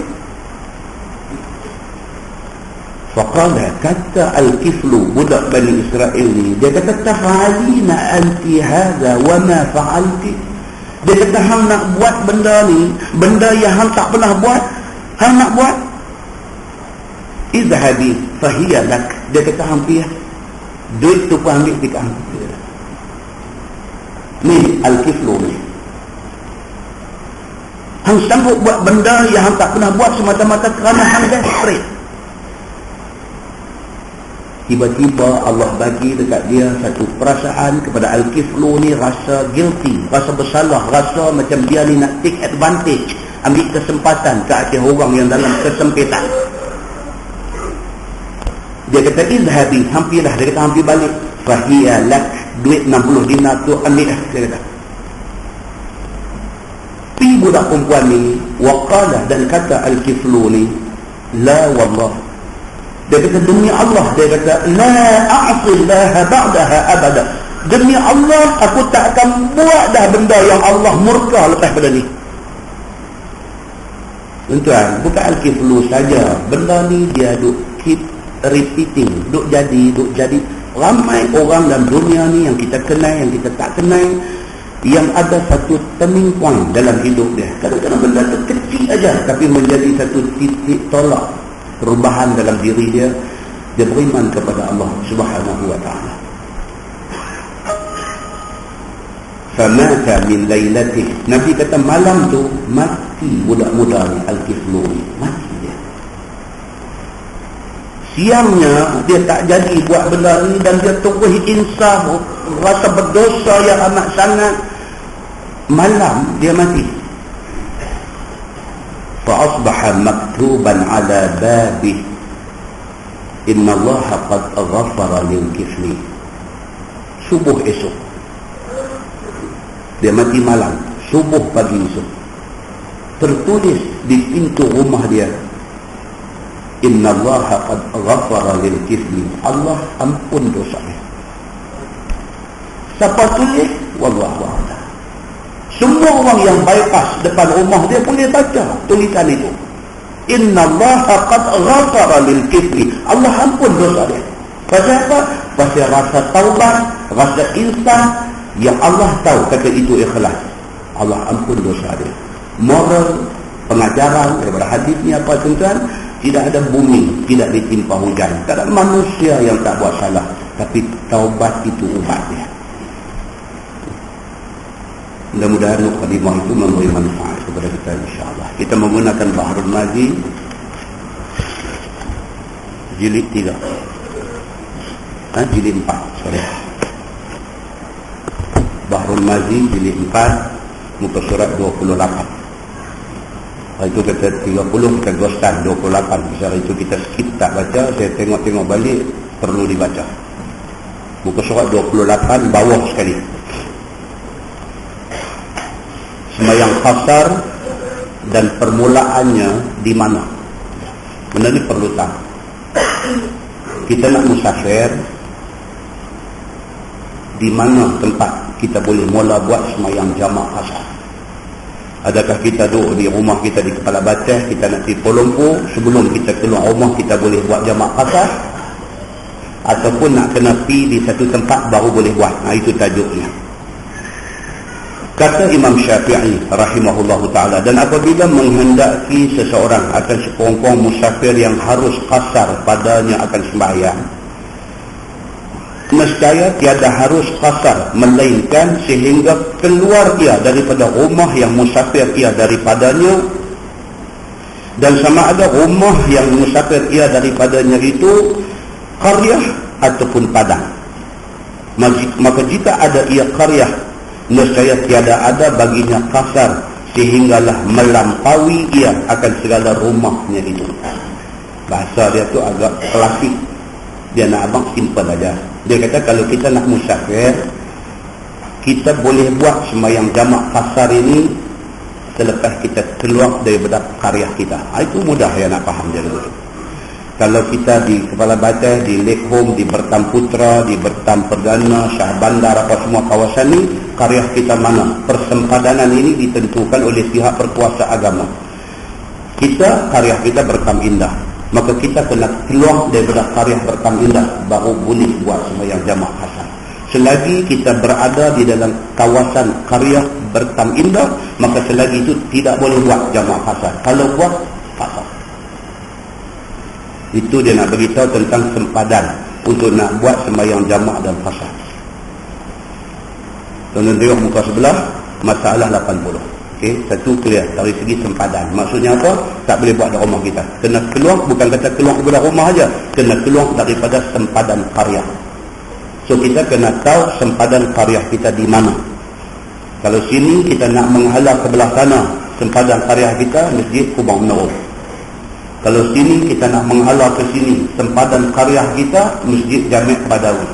Faqala, kata Al-Kiflu budak Bani Israel ni, dia kata taf'alina anti hadha wa ma fa'alti. Dia kata hang nak buat benda ni, benda yang hang tak pernah buat, hang nak buat. Izhabi fahiya lak, dia kata hang pergi, duit tu pun ambil dekat hang. Ni Al-Kiflu ni, hang sanggup buat benda yang hang tak pernah buat semata-mata kerana hang desperate. Tiba-tiba Allah bagi dekat dia satu perasaan kepada Al-Kiflu ni, rasa guilty, rasa bersalah, rasa macam dia ni nak take advantage, ambil kesempatan ke atas orang yang dalam kesempitan. Dia kata izhabi, hampirlah, dia kata hampir balik. Fahiya lak, duit 60 dinar tu ambil lah, dia kata. Pi budak perempuan ni, waqala, dan kata Al-Kiflu ni, la wallah, dia kata demi Allah, dia kata la a'sillaha ba'daha abada, demi Allah aku tak akan buat dah benda yang Allah murka lepas pada ni. Tuan, bukan Al-Kiflu saja, benda ni dia duk keep repeating, duk jadi. Ramai orang dalam dunia ni yang kita kenal, yang kita tak kenal, yang ada satu turning point dalam hidup dia. Kadang-kadang benda tu kecil aja, tapi menjadi satu titik tolak perubahan dalam diri dia. Dia beriman kepada Allah Subhanahu wa ta'ala. Famata min lailatih, Nabi kata malam tu mati budak muda ni, Al-Kiflu ni mati dia. Siangnya dia tak jadi buat benda ni, dan dia terus insaf, rasa berdosa yang amat sangat. Malam dia mati. Fa'asbaha maktuban ala babih, inna Allah qad ghafara lil kifli. Subuh esok dia mati malam, subuh pagi esok tertulis di pintu rumah dia, inna Allah qad ghafara lil kifli, Allah ampun dosa dia. Siapa tulis? Wallahu a'lam. Semua orang yang bypass depan rumah dia boleh baca tulisan itu. Innallaha qad ghafara lil kifli. Allah ampun dosa dia. Pasal apa? Pasal rasa taubat, rasa insaf yang Allah tahu kata itu ikhlas. Allah ampun dosa dia. Moral pengajaran daripada hadis ni apa tuan-tuan? Tidak ada bumi tidak ditimpa hujan. Tak ada manusia yang tak buat salah, tapi taubat itu ubat dia. Mudah-mudahan mukadimah itu memberi manfaat kepada kita insya-Allah. Kita menggunakan Bahrul Mazi jilid 3. Jilid 4, sorry. Bahrul Mazi jilid 4, muka surat 28. Itu kata 30, kita gostan 28. Misalnya itu kita skip tak baca, saya tengok-tengok balik, perlu dibaca. Muka surat 28 bawah sekali. Sembahyang qasar dan permulaannya di mana? Benda ni perlu tahu. Kita nak musafir, di mana tempat kita boleh mula buat sembahyang jamak qasar? Adakah kita duduk di rumah kita di Kepala Bateh, kita nak pergi Kuala Lumpur, sebelum kita keluar rumah kita boleh buat jamak qasar? Ataupun nak kena pergi di satu tempat baru boleh buat? Itu tajuknya. Kata Imam Syafi'i rahimahullahu ta'ala, dan apabila menghendaki seseorang akan sekurang-kurang musafir yang harus qasar padanya akan sembahyang, nescaya tiada harus qasar, melainkan sehingga keluar ia daripada rumah yang musafir ia daripadanya, dan sama ada rumah yang musafir ia daripadanya itu qaryah ataupun padang. Maka jika ada ia qaryah, nescaya tiada ada baginya qasar, sehinggalah melampaui ia akan segala rumahnya itu. Bahasa dia tu agak klasik, dia nak abang simple aja. Dia kata kalau kita nak musafir, kita boleh buat sembahyang jamak qasar ini selepas kita keluar daripada qaryah kita. Itu mudah ya nak faham dia dulu. Kalau kita di Kepala Bateh, di Lake Home, di Bertam Putra, di Bertam Perdana, Shah Bandar, apa semua kawasan ni, qaryah kita mana? Persempadanan ini ditentukan oleh pihak berkuasa agama. Kita, qaryah kita Bertam Indah. Maka kita kena keluar daripada qaryah Bertam Indah baru boleh buat sembahyang jamak qasar. Selagi kita berada di dalam kawasan qaryah Bertam Indah, maka selagi itu tidak boleh buat jamak qasar. Kalau buat, qasar. Itu dia nak beritahu tentang sempadan untuk nak buat sembahyang jamak dan qasar. Tuan-tuan tengok muka sebelah, masalah 80. Okey, satu clear dari segi sempadan. Maksudnya apa? Tak boleh buat di rumah kita. Kena keluar, bukan kata keluar daripada rumah aja, kena keluar daripada sempadan qaryah. So kita kena tahu sempadan qaryah kita di mana. Kalau sini kita nak menghala ke belah sana, sempadan qaryah kita Masjid Kubang Menurut. Kalau sini kita nak menghala ke sini, sempadan qaryah kita Masjid Jami' Badawi.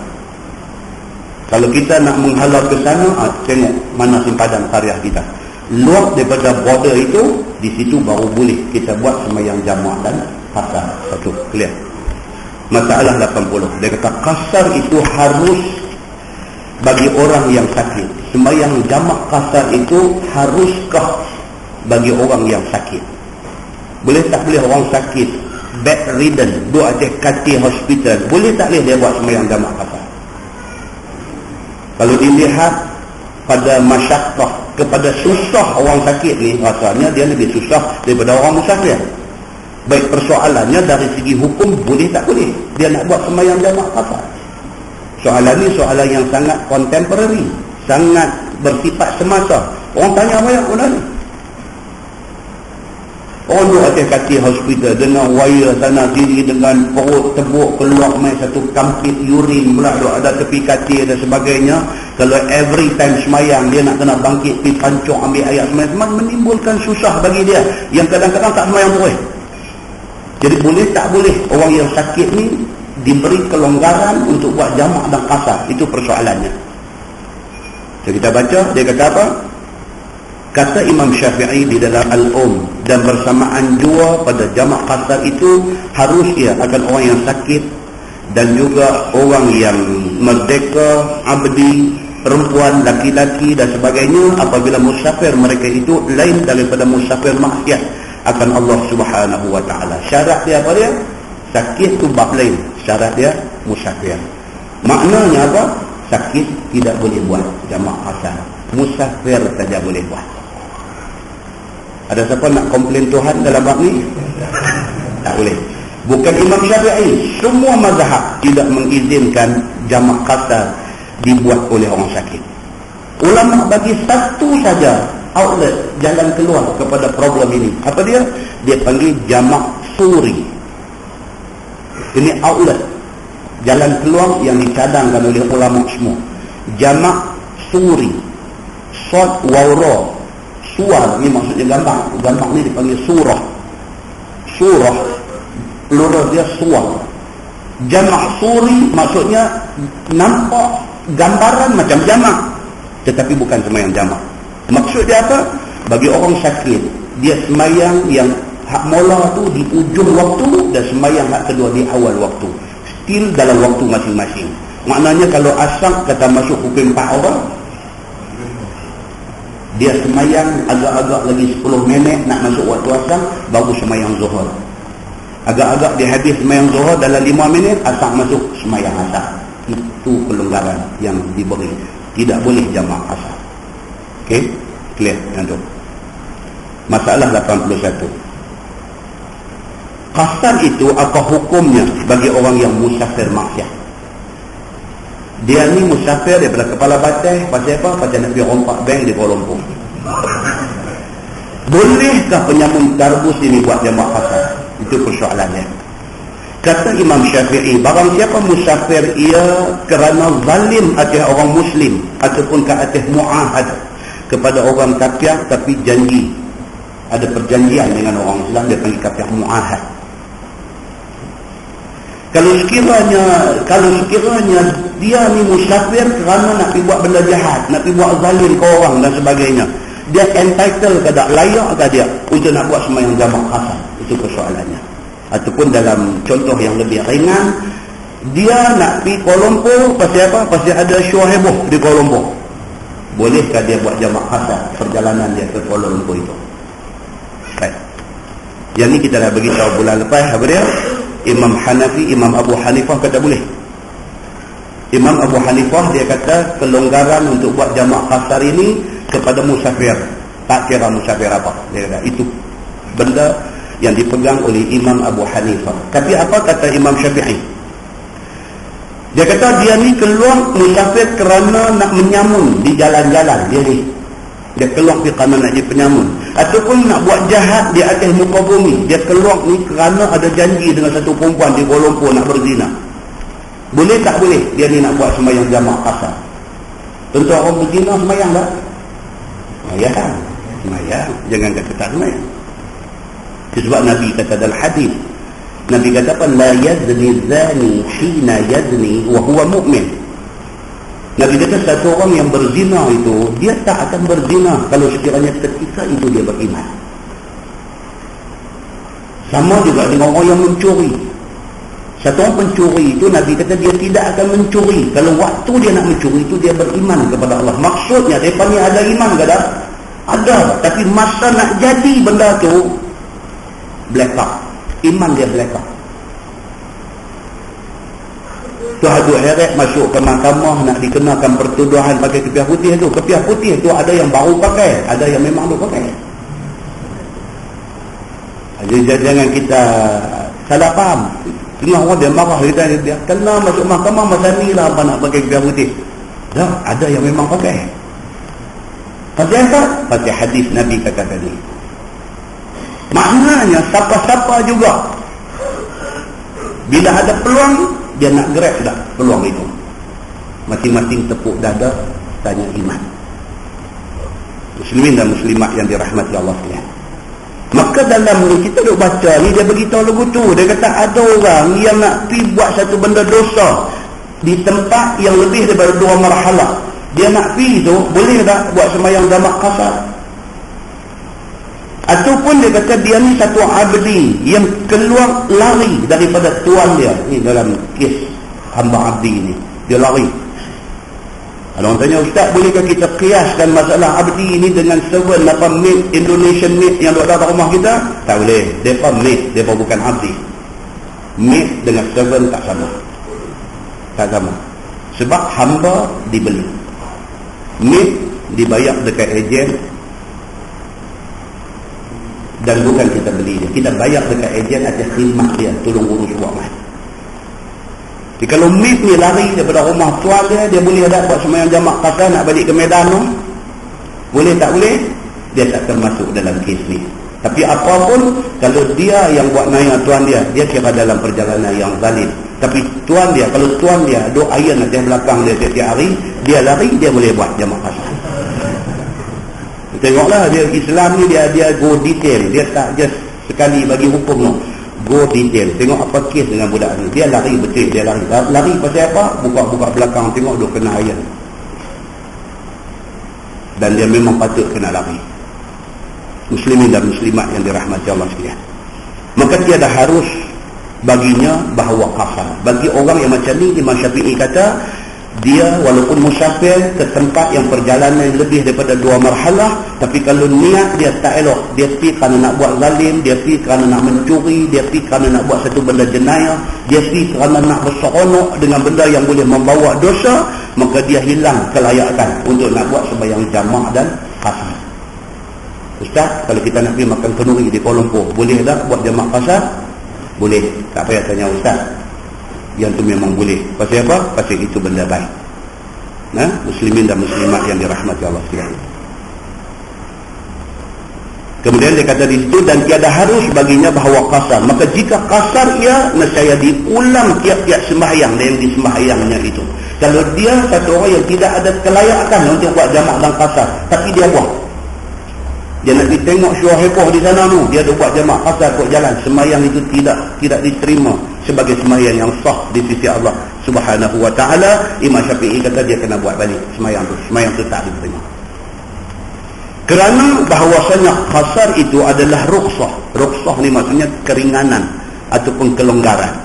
Kalau kita nak menghala ke sana, tengok mana sempadan qaryah kita. Luar daripada border itu, di situ baru boleh kita buat sembahyang jamak dan qasar. Satu, clear. Masalah 80. Dia kata qasar itu harus bagi orang yang sakit. Sembahyang jamak qasar itu haruskah bagi orang yang sakit? Boleh tak boleh orang sakit, bedridden, duduk atas katil hospital, boleh tak boleh dia buat sembahyang jamak qasar? Kalau dilihat pada masyaqqah, kepada susah orang sakit ni, rasanya dia lebih susah daripada orang musafir. Baik persoalannya dari segi hukum, boleh tak boleh dia nak buat sembahyang jamak qasar? Soalan ni soalan yang sangat contemporary, sangat bersifat semasa. Orang tanya banyak benda ni. Orang duduk atas katil hospital dengan wire sana sini, dengan perut tebuk keluar main satu kampit urin pula duduk ada tepi katil dan sebagainya. Kalau every time semayang dia nak kena bangkit pergi pancung ambil ayat semayang, menimbulkan susah bagi dia yang kadang-kadang tak semayang terus. Jadi boleh tak boleh orang yang sakit ni diberi kelonggaran untuk buat jamak dan qasar? Itu persoalannya. Jadi kita baca, dia kata apa? Kata Imam Syafi'i di dalam Al-Um, dan bersamaan jua pada jamak qasar itu harus ia akan orang yang sakit dan juga orang yang merdeka, abdi, perempuan, laki-laki dan sebagainya, apabila musafir mereka itu lain daripada musafir maksiat, akan Allah Subhanahu wa taala. Syarat dia apa dia? Sakit tu bab lain. Syarat dia musafir. Maknanya apa? Sakit tidak boleh buat jamak qasar. Musafir saja boleh buat. Ada siapa nak komplain Tuhan dalam bab ni? Tak boleh. Bukan Imam Syafi'i, semua mazhab tidak mengizinkan jamak qasar dibuat oleh orang sakit. Ulama bagi satu saja outlet, jalan keluar kepada problem ini. Apa dia? Dia panggil jamak suri. Ini outlet, jalan keluar yang dicadangkan oleh ulama semua. Jamak suri. Sod wawra. Suar ni maksudnya gambar. Gambar ni dipanggil surah. Surah plural dia suar. Jamak suri maksudnya nampak gambaran macam jamak, tetapi bukan sembahyang jamak. Maksud dia apa? Bagi orang sakit, dia sembahyang yang hak mula tu di ujung waktu dan sembahyang hak kedua di awal waktu. Still dalam waktu masing-masing. Maknanya kalau asar kata masuk pukul 4 orang, dia sembahyang agak-agak lagi 10 minit nak masuk waktu asar, baru sembahyang zuhur. Agak-agak dia habis sembahyang zuhur dalam 5 minit, asar masuk sembahyang asar. Itu pelonggaran yang diberi. Tidak boleh jamak asar. Okey? Clear yang tu. Masalah 81. Qasar itu apa hukumnya bagi orang yang musafir maksiat? Dia ni musafir daripada Kepala Batai, pasal apa? Pasal nak pergi rompak bank di Kuala Lumpur. Bolehkah penyambung tarbus ini buat jamak qasar? Itu persoalannya. Kata Imam Syafi'i, barang siapa musafir ia kerana zalim atas orang Muslim ataupun ke atas mu'ahad kepada orang kafir, tapi janji, ada perjanjian dengan orang Islam, dia panggil kafir mu'ahad. Kalau sekiranya dia ni musafir kerana nak pergi buat benda jahat, nak pergi buat zalim ke orang dan sebagainya, dia entitled ke tak, layak ke dia untuk nak buat sembahyang jamak qasar? Itu persoalannya. Ataupun dalam contoh yang lebih ringan, dia nak pergi Kuala Lumpur, pasal apa? Pasal ada show heboh di Kuala Lumpur. Bolehkah dia buat jamak qasar perjalanan dia ke Kuala Lumpur itu? Baik. Yang ni kita dah beritahu bulan lepas. Apa dia? Imam Hanafi, Imam Abu Hanifah kata boleh. Imam Abu Hanifah dia kata kelonggaran untuk buat jamak qasar ini kepada musafir. Tak kira musafir apa. Dia kata itu benda yang dipegang oleh Imam Abu Hanifah. Tapi apa kata Imam Syafi'i? Dia kata dia ni keluar musafir kerana nak menyamun di jalan-jalan. Dia keluar kerana nak jadi penyamun, ataupun nak buat jahat di atas muka bumi. Dia keluar ni kerana ada janji dengan satu perempuan di Kuala Lumpur nak berzina. Boleh tak boleh dia ni nak buat sembahyang jamak qasar? Tentu orang berzina sembahyang tak? Sembahyang. Jangan kata tak sembahyang. Sebab Nabi kata dalam hadis, Nabi kata apa? La yazni zani hina yazni wa huwa mu'min. Nabi kata satu orang yang berzina itu, dia tak akan berzina kalau sekiranya ketika itu dia beriman. Sama juga dengan orang yang mencuri. Satu orang pencuri itu, Nabi kata dia tidak akan mencuri kalau waktu dia nak mencuri itu dia beriman kepada Allah. Maksudnya mereka ni ada iman ke tak? Ada. Tapi masa nak jadi benda tu, blackout. Iman dia blackout. Tuan Abdul Heret masuk ke mahkamah nak dikenakan pertuduhan pakai kepiah putih tu. Kepiah putih tu ada yang baru pakai, ada yang memang tu pakai. Jadi jangan kita salah faham. Tengah orang dia marah, dia kena masuk mahkamah masa ni lah apa nak pakai kepiah putih. Tak, ada yang memang pakai. Pasal apa? Pasal hadis Nabi kata tadi. Maknanya siapa-siapa juga bila ada peluang, dia nak grab dah peluang itu. Masing-masing tepuk dada, tanya iman. Muslimin dan muslimat yang dirahmati Allah sekalian. Maka dalam ni kita duk baca ni, dia beritahu lagu tu. Dia kata ada orang yang nak pergi buat satu benda dosa di tempat yang lebih daripada 2 marhalah. Dia nak pergi tu, boleh tak buat sembahyang jamak qasar? Ataupun dia kata dia ni satu abdi yang keluar lari daripada tuan dia. Ini dalam kes hamba abdi ni, dia lari. Ada orang tanya, Ustaz, bolehkah kita kiaskan masalah abdi ini dengan servant apa maid, Indonesian maid yang duduk dalam rumah kita? Tak boleh. Mereka maid, mereka bukan abdi. Maid dengan servant tak sama. Tak sama. Sebab hamba dibeli. Maid dibayar dekat ejen dan bukan kita beli dia. Kita bayar dekat ejen atas khidmat dia, tolong urus buat mat. Jadi kalau maid ni lari daripada rumah tuan dia, dia boleh ada buat sembahyang jamak kasar nak balik ke Medan tu? Boleh tak boleh? Dia tak termasuk dalam kes ni. Tapi apapun, kalau dia yang buat naya tuan dia kira dalam perjalanan yang zalim. Tapi tuan dia, kalau tuan dia duk iron atas belakang dia setiap hari, dia lari, dia boleh buat jamak kasar. Tengoklah, dia Islam ni dia go detail. Dia tak just sekali bagi hukum no. Go detail. Tengok apa kes dengan budak ni. Dia lari betul, dia lari. Lari pasal apa? Buka-buka belakang, tengok duk kena iron. Dan dia memang patut kena lari. Muslimin dan muslimat yang dirahmati Allah sekalian. Maka tiada harus baginya bahawa kasar. Bagi orang yang macam ni, Imam Syafi'i kata, dia walaupun musafir ke tempat yang perjalanan lebih daripada 2 marhalah, tapi kalau niat dia tak elok, dia pergi kerana nak buat zalim, dia pergi kerana nak mencuri, dia pergi kerana nak buat satu benda jenayah, dia pergi kerana nak berseronok dengan benda yang boleh membawa dosa, maka dia hilang kelayakan untuk nak buat sembahyang jamak dan qasar. Ustaz, kalau kita nak pergi makan kenduri di Kuala Lumpur, boleh tak buat jamak qasar? Boleh. Tak payah tanya Ustaz. Yang tu memang boleh. Pasal apa? Pasal itu benda baik. Muslimin dan muslimat yang dirahmati Allah sekalian. Kemudian dia kata di situ, dan tiada harus baginya bahawa kasar. Maka jika kasar ia, nescaya diulang tiap-tiap sembahyang yang disembahyangnya itu. Kalau dia satu orang yang tidak ada kelayakan untuk buat jamak dan kasar, tapi dia buat. Dia nak pergi tengok syurah hepoh di sana tu, dia ada buat jamak kasar kot jalan, sembahyang itu tidak diterima sebagai sembahyang yang sah di sisi Allah Subhanahu wa taala. Imam Syafi'i kata dia kena buat balik sembahyang tu tak diterima. Kerana bahawasanya kasar itu adalah rukhsah. Rukhsah ni maksudnya keringanan ataupun kelonggaran.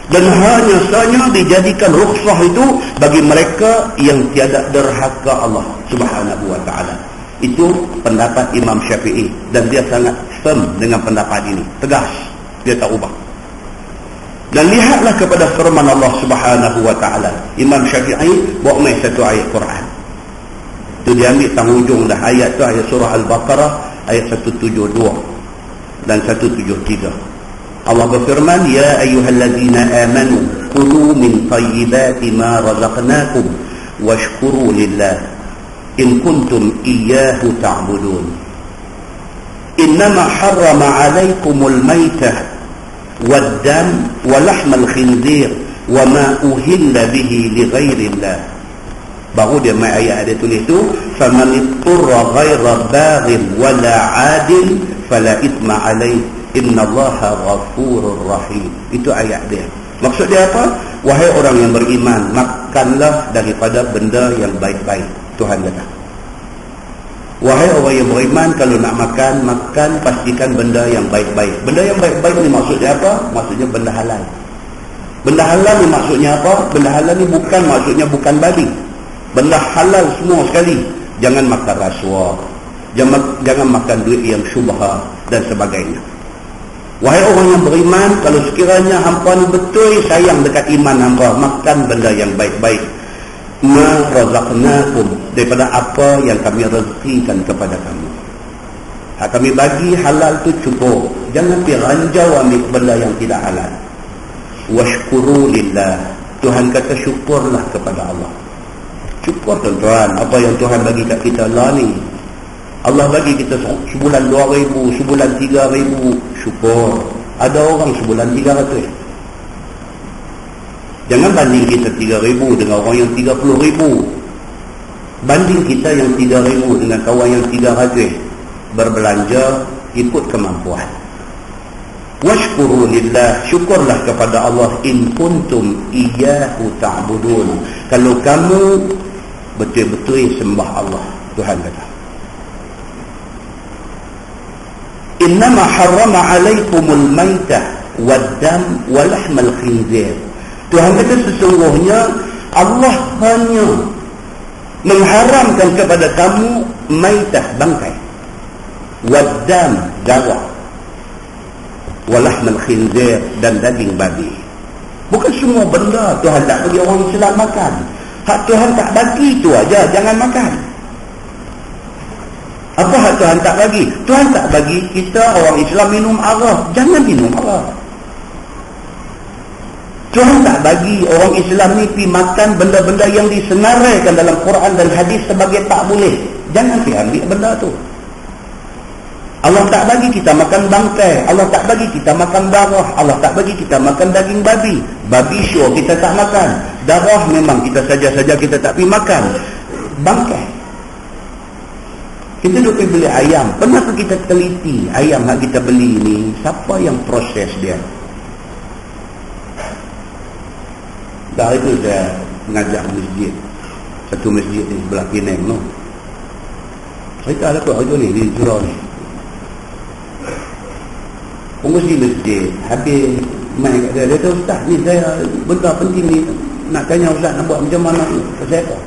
Dan hanya saja dijadikan rukhsah itu bagi mereka yang tiada derhaka Allah Subhanahu wa taala. Itu pendapat Imam Syafi'i, dan dia sangat firm dengan pendapat ini, tegas, dia tak ubah. Dan lihatlah kepada firman Allah Subhanahu wa taala. Imam Syafi'i bawa mai satu ayat Quran. Itu dia ambil tanghujung dah ayat tu, ayat surah Al-Baqarah ayat 172 dan 173. Allah berfirman, ya ayyuhallazina amanu kulu min thayyibati ma razaqnakum washkuru lillah in kuntum iyyahu ta'budun. Innama harrama 'alaykumul maitah wad-dam wa lahmal khinzir wa ma uhilla bihi li ghairillah. Baru dia mai ayat dia tulis tu, faman ittara ghaira baghin wala 'adil fala ithma 'alayhi innallaha ghafurur rahim. Itu ayat dia. Maksud dia apa? Wahai orang yang beriman, makanlah daripada benda yang baik-baik. Tuhan kata, wahai orang yang beriman, kalau nak makan pastikan benda yang baik-baik. Benda yang baik-baik ni maksudnya apa? Maksudnya benda halal. Benda halal ni maksudnya apa? Benda halal ni maksudnya bukan babi. Benda halal semua sekali. Jangan makan rasuah, jangan makan duit yang syubha dan sebagainya. Wahai orang yang beriman, kalau sekiranya hampa ni betul sayang dekat iman hampa, makan benda yang baik-baik. Ma razaqnakum, daripada apa yang kami rezekikan kepada kamu. Kami bagi halal tu cukup, jangan pergi ranjau ambil benda yang tidak halal. Washkuru lillah, Tuhan kata syukurlah kepada Allah. Syukur tuan-tuan, apa yang Tuhan bagi kat kita lah ni. Allah bagi kita sebulan 2,000, sebulan 3,000, syukur. Ada orang sebulan 300. Jangan banding kita 3,000 dengan orang yang 30,000. Banding kita yang 3,000 dengan kawan yang 300. Berbelanja ikut kemampuan. Washkuru lillah, syukurlah kepada Allah in kuntum iyyahu ta'budun. Kalau kamu betul-betul sembah Allah, Tuhan kata. Innama harrama 'alaikumul maitah wad-dam wa lahmal khinzir. Tuhan kata sesungguhnya Allah hanya mengharamkan kepada kamu maitah, bangkai, waddam, darah, walahmal khinzir, dan daging babi. Bukan semua benda Tuhan tak bagi orang Islam makan. Hak Tuhan tak bagi tu aja, jangan makan. Apa hak Tuhan tak bagi? Tuhan tak bagi kita orang Islam minum arak, jangan minum arak. Tuhan tak bagi orang Islam ni pergi makan benda-benda yang disenaraikan dalam Quran dan hadis sebagai tak boleh, jangan pergi ambil benda tu. Allah tak bagi kita makan bangkai, Allah tak bagi kita makan darah, Allah tak bagi kita makan daging babi. Babi sure kita tak makan, darah memang kita saja-saja kita tak pergi makan. Bangkai, kita duk pergi beli ayam, pernah ke kita teliti ayam yang kita beli ni siapa yang proses dia? Dari itu saya mengajak masjid, satu masjid di sebelah Penang tu. Cerita lah kot ni di Jurau ni, pengurusi masjid habis main kat dia kata, "Ustaz ni saya benda penting ni nak tanya Ustaz, nak buat macam mana ni?" Saya kata,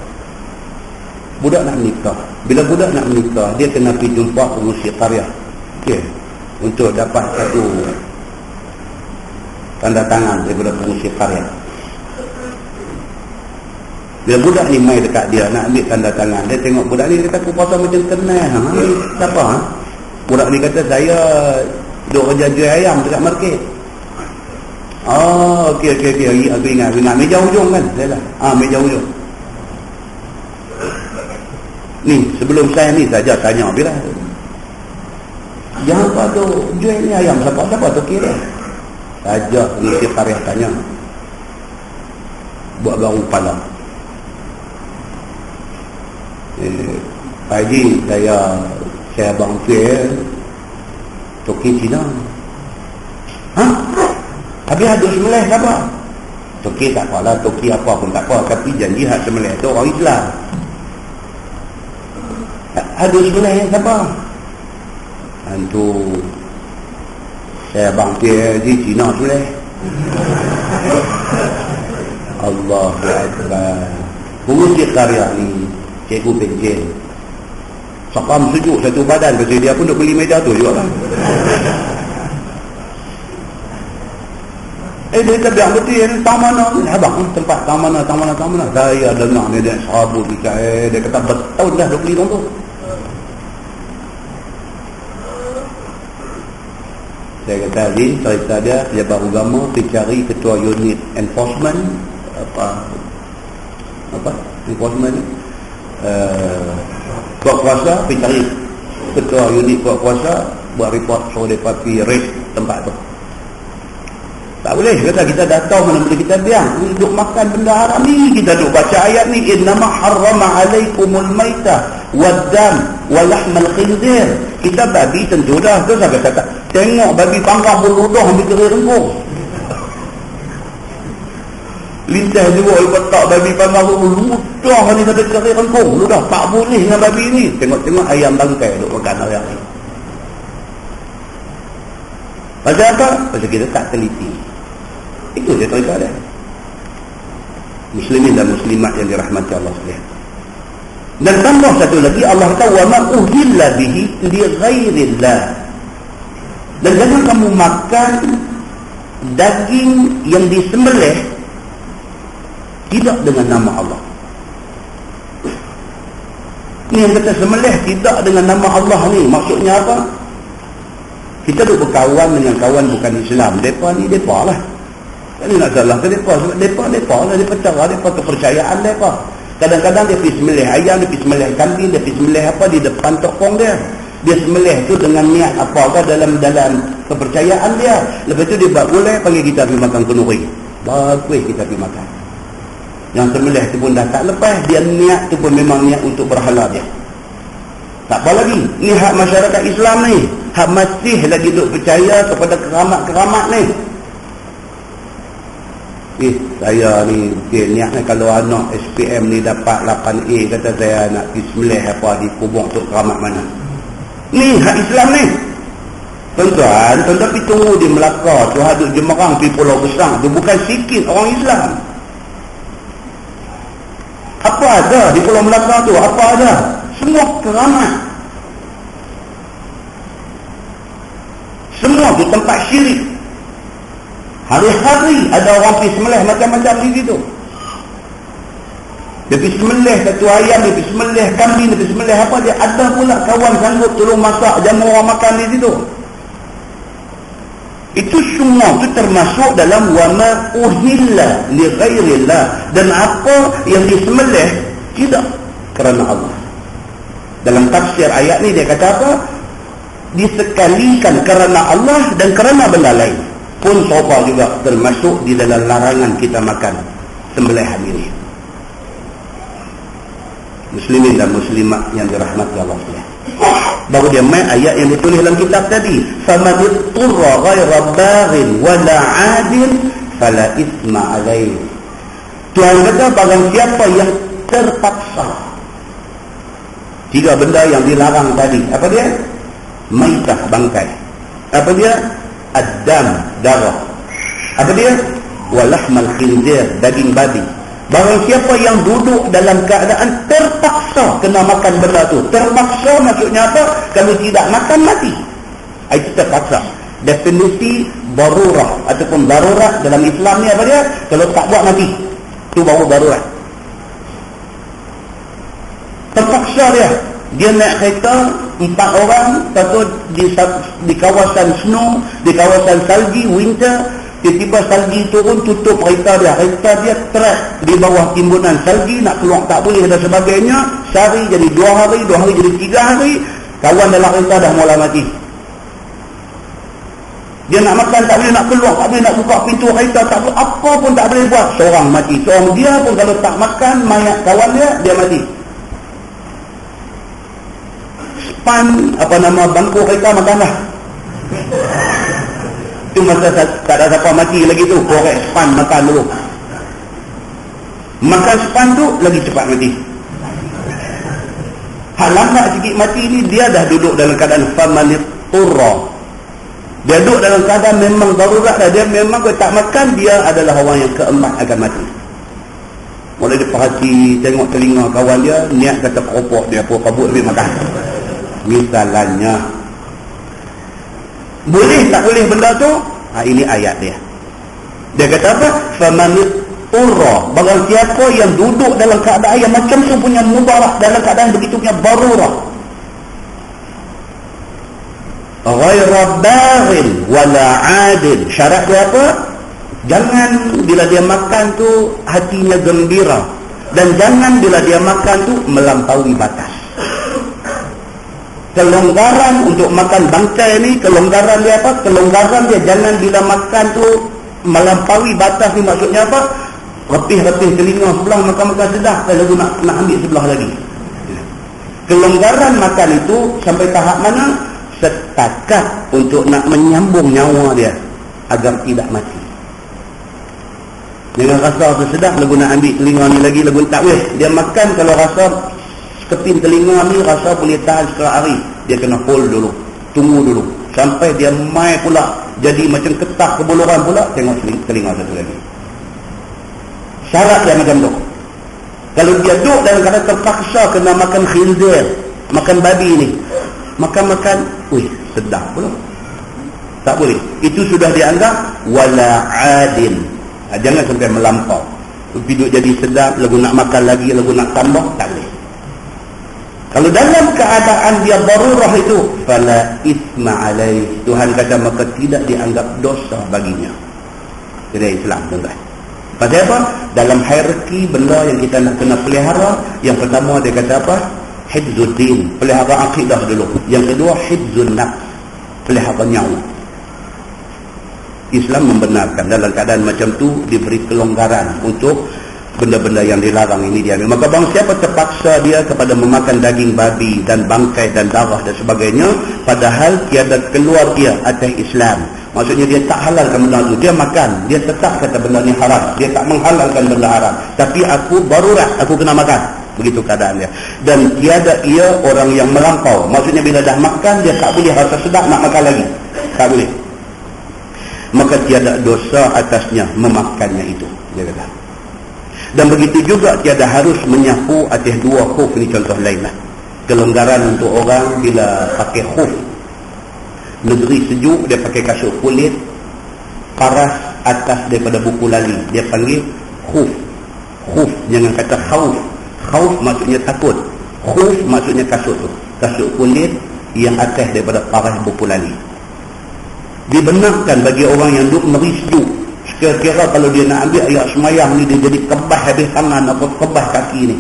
budak nak menikah. Bila budak nak menikah, dia kena pergi jumpa pengurusi karya, okay, untuk dapat satu tanda tangan daripada pengurusi karya. Bila budak ni mai dekat dia nak ambil tanda tangan, dia tengok budak ni, kata, "Aku pasal macam kenal ni siapa?" Budak ni kata, "Saya duk kerja jual ayam dekat market." "Oh, okey. Aku ingat meja hujung kan?" Saya dah. Meja hujung. Ni sebelum saya ni saja tanya bila. "Yang apa tu jual ni ayam siapa tu kira?" Saja ni si karya tanya. Buat baru pala. Pak Haji, saya abang Fir, Toki Cina. Habis ada sembelih ke apa? Toki tak apalah, Toki apa pun tak apa, tapi janji hak sembelih tu orang Islam. Ada sembelih yang siapa? Hantu saya abang Fir di Cina sembelih. Allahu Akbar. Pengurusi karya ni Cikgu Benjel sakam sejuk satu badan, pasal dia pun nak beli meja tu juga kan. Dia kata, "Biar betul tak mana ni abang, tempat tak mana. Saya dengar ni dia sahabat dia kata betul dah duk beli tu." Saya kata, cerita dia pejabat agama pergi cari ketua unit enforcement enforcement kuat kuasa, pergi cari ketua unit kuat kuasa, buat report suruh mereka pergi raid tempat tu. Tak boleh, kata kita dah tahu mana boleh kita biang ni duk makan benda haram ni. Kita duk baca ayat ni, "Innama harrama alaikumul maitah waddam walahmal khinzir." Kita babi tentu dah tu, saya kata tengok babi panggang berludah ambil kering rengkung, lintas juga letak babi panggang ludah ni sampai kering rengkung, ludah tak boleh dengan babi ni. Tengok ayam bangkai duk makan ayam ni. Pasal apa? Pasal kita tak teliti. Itu dia cerita dia. Muslimin dan muslimat yang dirahmati Allah sekalian. Dan tambah satu lagi, Allah kata, "Wa ma uhilla bihi li ghairillah." Dan jangan kamu makan daging yang disembelih tidak dengan nama Allah. Ni yang kata sembelih tidak dengan nama Allah ni, maksudnya apa? Kita duk berkawan dengan kawan bukan Islam. Mereka ni mereka lah. Ini nak salah ke mereka? Sebab mereka lah. Mereka cara, mereka kepercayaan mereka. Kadang-kadang dia pergi sembelih ayam, dia pergi sembelih kambing, dia pergi sembelih apa di depan tokong dia. Dia sembelih tu dengan niat apakah dalam kepercayaan dia. Lepas tu dia buat boleh panggil kita pergi makan kenduri. Bagus kita pergi makan. Yang sembelih tu pun dah tak lepas. Dia niat tu pun memang niat untuk berhala dia. Tak apa lagi. Ni hak masyarakat Islam ni. Hak masih lagi duk percaya kepada keramat-keramat ni. Saya ni niatnya kalau anak SPM ni dapat 8A, kata saya nak pergi sembelih apa di kubur untuk keramat mana. Ni hak Islam ni. Tuan-tuan pergi tunggu di Melaka, tu hadut Jemerang pergi Pulau Besar. Dia bukan sikit orang Islam. Apa ada di Pulau Melaka tu? Apa ada? Semua keramat. Semua tu tempat syirik. Hari-hari ada orang pergi sembelih macam-macam di situ. Dia pergi sembelih satu ayam, dia pergi sembelih kambing, dia pergi sembelih apa, dia ada pula kawan sanggup tolong masak, jamu orang makan di situ. Itu semua itu termasuk dalam wama uhilla li ghairillah, dan apa yang disembelih tidak kerana Allah. Dalam tafsir ayat ni dia kata apa? Disekalikan kerana Allah dan kerana benda lain pun sopa juga termasuk di dalam larangan kita makan sembelihan ini. Muslimin dan muslimat yang dirahmati Allah sekalian. Baru dia main ayat yang ditulis dalam kitab tadi, faman ittara ghaira baghin wala 'adin fala itsma 'alaihi. Tuhan kata barang siapa yang terpaksa. Tiga benda yang dilarang tadi. Apa dia? Maitah, bangkai. Apa dia? Ad-dam, darah. Apa dia? Walahmal khinzir, daging babi. Barang siapa yang duduk dalam keadaan terpaksa kena makan benda tu. Terpaksa maksudnya apa? Kalau tidak makan, mati. Itu terpaksa. Definisi darurah ataupun darurat dalam Islam ni apa dia? Kalau tak buat, mati. Itu baru darurat. Terpaksa dia. Dia naik kereta 4 orang, satu di kawasan snow, di kawasan salji, winter. Tiba-tiba salji turun, tutup kereta dia. Kereta dia track di bawah timbunan salji, nak keluar tak boleh dan sebagainya. Sehari jadi 2 hari, 2 hari jadi 3 hari. Kawan dalam kereta dah mula mati. Dia nak makan tak boleh, nak keluar tak boleh, nak buka pintu kereta tak boleh, apa pun tak boleh buat. Seorang mati. Seorang dia pun kalau tak makan mayat kawan dia mati. Span, apa nama bangku kereta makanlah. Itu masa tak ada siapa mati lagi tu, korek span makan dulu. Makan span tu lagi cepat mati. Hal lambat sikit mati ni, dia dah duduk dalam keadaan famanit turra. Dia duduk dalam keadaan memang darurat dah. Dia memang kalau tak makan, dia adalah orang yang keempat akan mati. Mulai dia perhati, tengok telinga kawan dia, niat kata keropok dia, apa kabut lebih makan. Misalnya, boleh tak boleh benda tu? Ini ayat dia. Dia kata apa? Famanit turra, barang siapa yang duduk dalam keadaan yang macam tu punya mudarat, dalam keadaan begitu punya darurah, ghaira baghin wala 'adin. Syarat dia apa? Jangan bila dia makan tu hatinya gembira, dan jangan bila dia makan tu melampaui batas. Kelonggaran untuk makan bangkai ni, kelonggaran dia apa? Kelonggaran dia jangan bila makan tu melampaui batas ni. Maksudnya apa? Repih-repih telinga sebelah, makan-makan sedap, lalu nak ambil sebelah lagi. Kelonggaran makan itu sampai tahap mana? Setakat untuk nak menyambung nyawa dia agar tidak mati. Dengan rasa sedap, lagu nak ambil telinga ni lagi, lagu tak boleh. Dia makan kalau rasa keping telinga ni rasa boleh tahan setengah hari, dia kena hold dulu, tunggu dulu sampai dia mai pula jadi macam ketak kebuluran pula, tengok telinga satu lagi. Syarat dia macam tu. Kalau dia duduk dalam keadaan terpaksa kena makan khinzir, makan babi ni, makan sedap pula, tak boleh. Itu sudah dianggap wala 'adin. Jangan sampai melampau, duduk jadi sedap, lagu nak makan lagi, lagu nak tambah, tak boleh. Kalau dalam keadaan dia darurah itu, fala itsma 'alaihi, Tuhan kata maka tidak dianggap dosa baginya. Jadi Islam tuan-tuan. Pasal apa? Dalam hierarki benda yang kita nak kena pelihara, yang pertama dia kata apa? Hifzuddin, pelihara akidah dulu. Yang kedua hifzun nafs, pelihara nyawa. Islam membenarkan dalam keadaan macam tu diberi kelonggaran untuk benda-benda yang dilarang ini diambil. Maka bang siapa terpaksa dia kepada memakan daging babi dan bangkai dan darah dan sebagainya, padahal tiada keluar dia atas Islam. Maksudnya dia tak halalkan benda itu, dia makan, dia tetap kata benda ni haram, dia tak menghalalkan benda haram, tapi aku darurat, aku kena makan. Begitu keadaan dia. Dan tiada ia orang yang melampau. Maksudnya bila dah makan, dia tak boleh rasa sedap nak makan lagi, tak boleh. Maka tiada dosa atasnya memakannya itu, dia kata. Dan begitu juga tiada harus menyapu atas dua khuf. Ini contoh lainlah. Kelonggaran untuk orang bila pakai khuf. Negeri sejuk dia pakai kasut kulit, paras atas daripada buku lali, dia panggil khuf. Khuf, jangan kata khauf. Khauf maksudnya takut, khuf maksudnya kasut tu, kasut kulit yang atas daripada paras buku lali. Dibenarkan bagi orang yang duduk negeri sejuk, sekira-kira kalau dia nak ambil ayat semayang ni, dia jadi kebas habis tangan atau kebas kaki ni,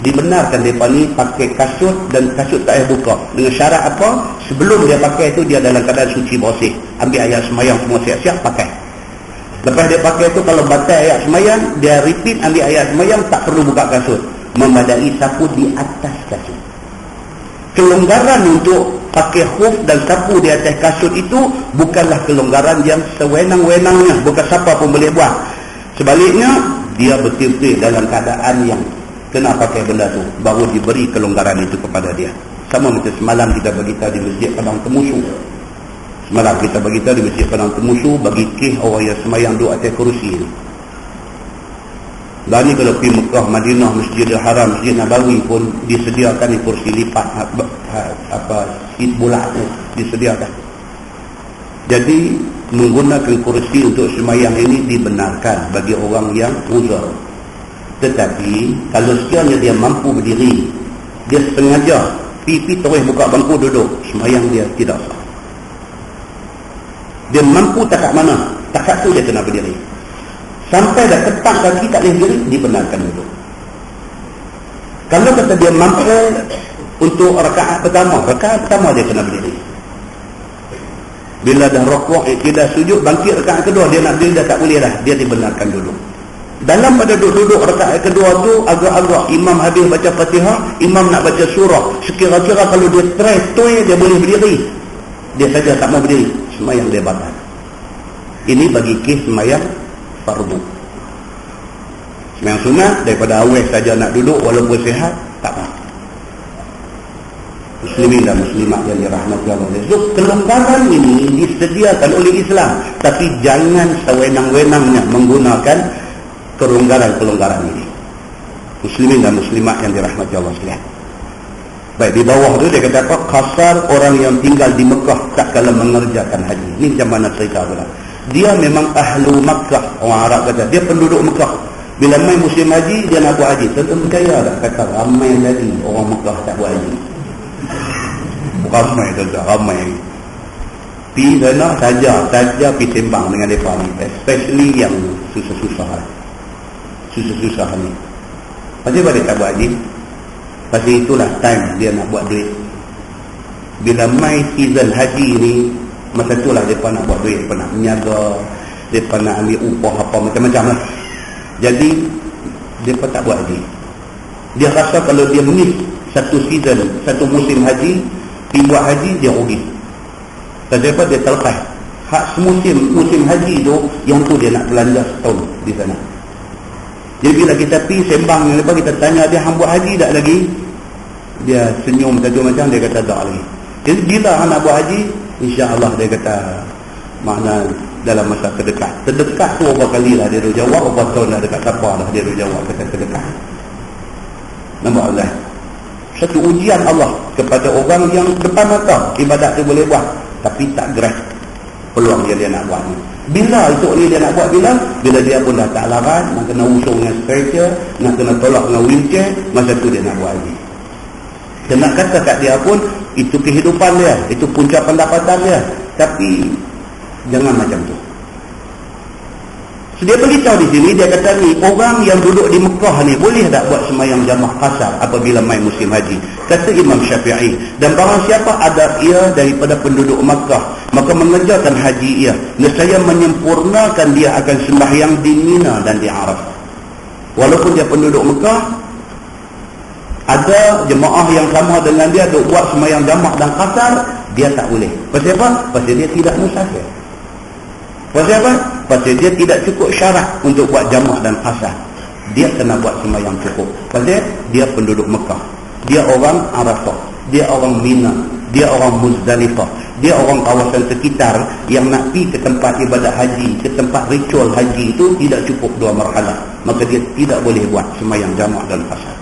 dibenarkan mereka ni pakai kasut, dan kasut tak payah buka. Dengan syarat apa? Sebelum dia pakai tu dia dalam keadaan suci bersih, ambil ayat semayang semua siap-siap pakai. Lepas dia pakai tu, kalau batal ayat semayang, dia repeat ambil ayat semayang, tak perlu buka kasut, memadai sapu di atas kasut. Kelonggaran untuk pakai khuf dan sapu di atas kasut itu bukanlah kelonggaran yang sewenang-wenangnya, bukan siapa pun boleh buat. Sebaliknya, dia betul-betul dalam keadaan yang kena pakai benda tu, baru diberi kelonggaran itu kepada dia. Sama macam semalam kita beritahu di Masjid Padang Temusu. Semalam kita beritahu di Masjid Padang Temusu, bagi kes orang yang semayang duduk atas kerusi ni. Dan ni kalau pergi Mekah, Madinah, Masjidil Haram, Masjid Nabawi pun disediakan di kursi lipat, seat bulat tu disediakan. Jadi menggunakan kursi untuk semayang ini dibenarkan bagi orang yang uzur. Tetapi kalau sekiranya dia mampu berdiri, dia sengaja pipi terus buka bangku duduk, semayang dia tidak sah. Dia mampu takat mana, takat tu dia kena berdiri. Sampai dah ketak kaki tak boleh berdiri, dibenarkan duduk. Kalau kata dia mampu untuk rakaat pertama dia kena berdiri. Bila dah rokok, tidak sujud, bangkit rakaat kedua, dia nak berdiri dah tak boleh dah, dia dibenarkan duduk. Dalam pada duduk rakaat kedua tu, agak-agak imam habis baca Fatihah, imam nak baca surah, sekira-kira kalau dia try dia boleh berdiri, dia saja tak mau berdiri, semayang dia batal. Ini bagi kes semayang fardu. Semayang sunat daripada awal saja nak duduk walaupun sihat, tak apa. Muslimin dan muslimat yang dirahmati Allah. So, kelonggaran ini disediakan oleh Islam, tapi jangan sewenang-wenangnya menggunakan kelonggaran-kelonggaran ini. Muslimin dan muslimat yang dirahmati Allah sekalian. Baik, di bawah tu dia kata apa? Kasar orang yang tinggal di Mekah tak kala mengerjakan haji. Ini macam mana cerita pula? Dia memang ahlu Makkah, orang Arab kata, dia penduduk Mekah. Bila main musim haji, dia nak buat haji. Tentu percaya tak? Kata ramai lagi orang Mekah tak buat haji. Ramai saja, ramai. Pergi sana saja pergi sembang dengan mereka ni, especially yang susah-susah ni. Pasal dia tak buat haji? Pasal itulah time dia nak buat duit. Bila mai season haji ni, masa itulah mereka nak buat duit, mereka nak menyaga, mereka nak ambil upah apa macam-macam lah. Jadi mereka tak buat haji. Dia rasa kalau dia miss satu season, satu musim haji, pergi buat haji, dia rugi. Dan mereka dia terlepas hak musim haji tu, yang tu dia nak belanja setahun di sana. Jadi bila kita pergi sembang dengan mereka, kita tanya dia, hang buat haji tak lagi? Dia senyum satu macam, dia kata tak lagi. Jadi bila hang nak buat haji, insya-Allah dia kata makna dalam masa terdekat. Terdekat tu berapa kali lah dia dah jawab, berapa tahun dah dekat siapa dah dia dah jawab kata terdekat. Nampak Allah? Satu ujian Allah kepada orang yang depan mata ibadat dia boleh buat, tapi tak grasp peluang dia nak buat ni. Bila esok ni dia nak buat, bila dia pun dah tak larat, nak kena usung dengan stretcher, nak kena tolak dengan wheelchair, masa tu dia nak buat haji. Dia nak kata kat dia pun, itu kehidupan dia, itu punca pendapatan dia, tapi jangan macam tu. So, dia beritahu di sini, dia kata ni, orang yang duduk di Mekah ni boleh tak buat sembahyang jamaah qasar apabila main musim haji? Kata Imam Syafi'i, dan barang siapa ada ia daripada penduduk Mekah, maka mengerjakan haji ia, nescaya menyempurnakan dia akan sembahyang di Mina dan di Arafah. Walaupun dia penduduk Mekah, ada jemaah yang sama dengan dia untuk buat sembahyang jamaah dan qasar, dia tak boleh. Pasal apa? Pasal dia tidak musafir. Pasal apa? Pasal dia tidak cukup syarat untuk buat jamaah dan qasar. Dia kena buat sembahyang cukup. Pasal dia penduduk Mekah, dia orang Arafah, dia orang Mina, dia orang Muzdalifah. dia orang kawasan sekitar yang nak pergi ke tempat ibadat haji, ke tempat ritual haji itu tidak cukup 2 marhalah, maka dia tidak boleh buat sembahyang jamak dan qasar.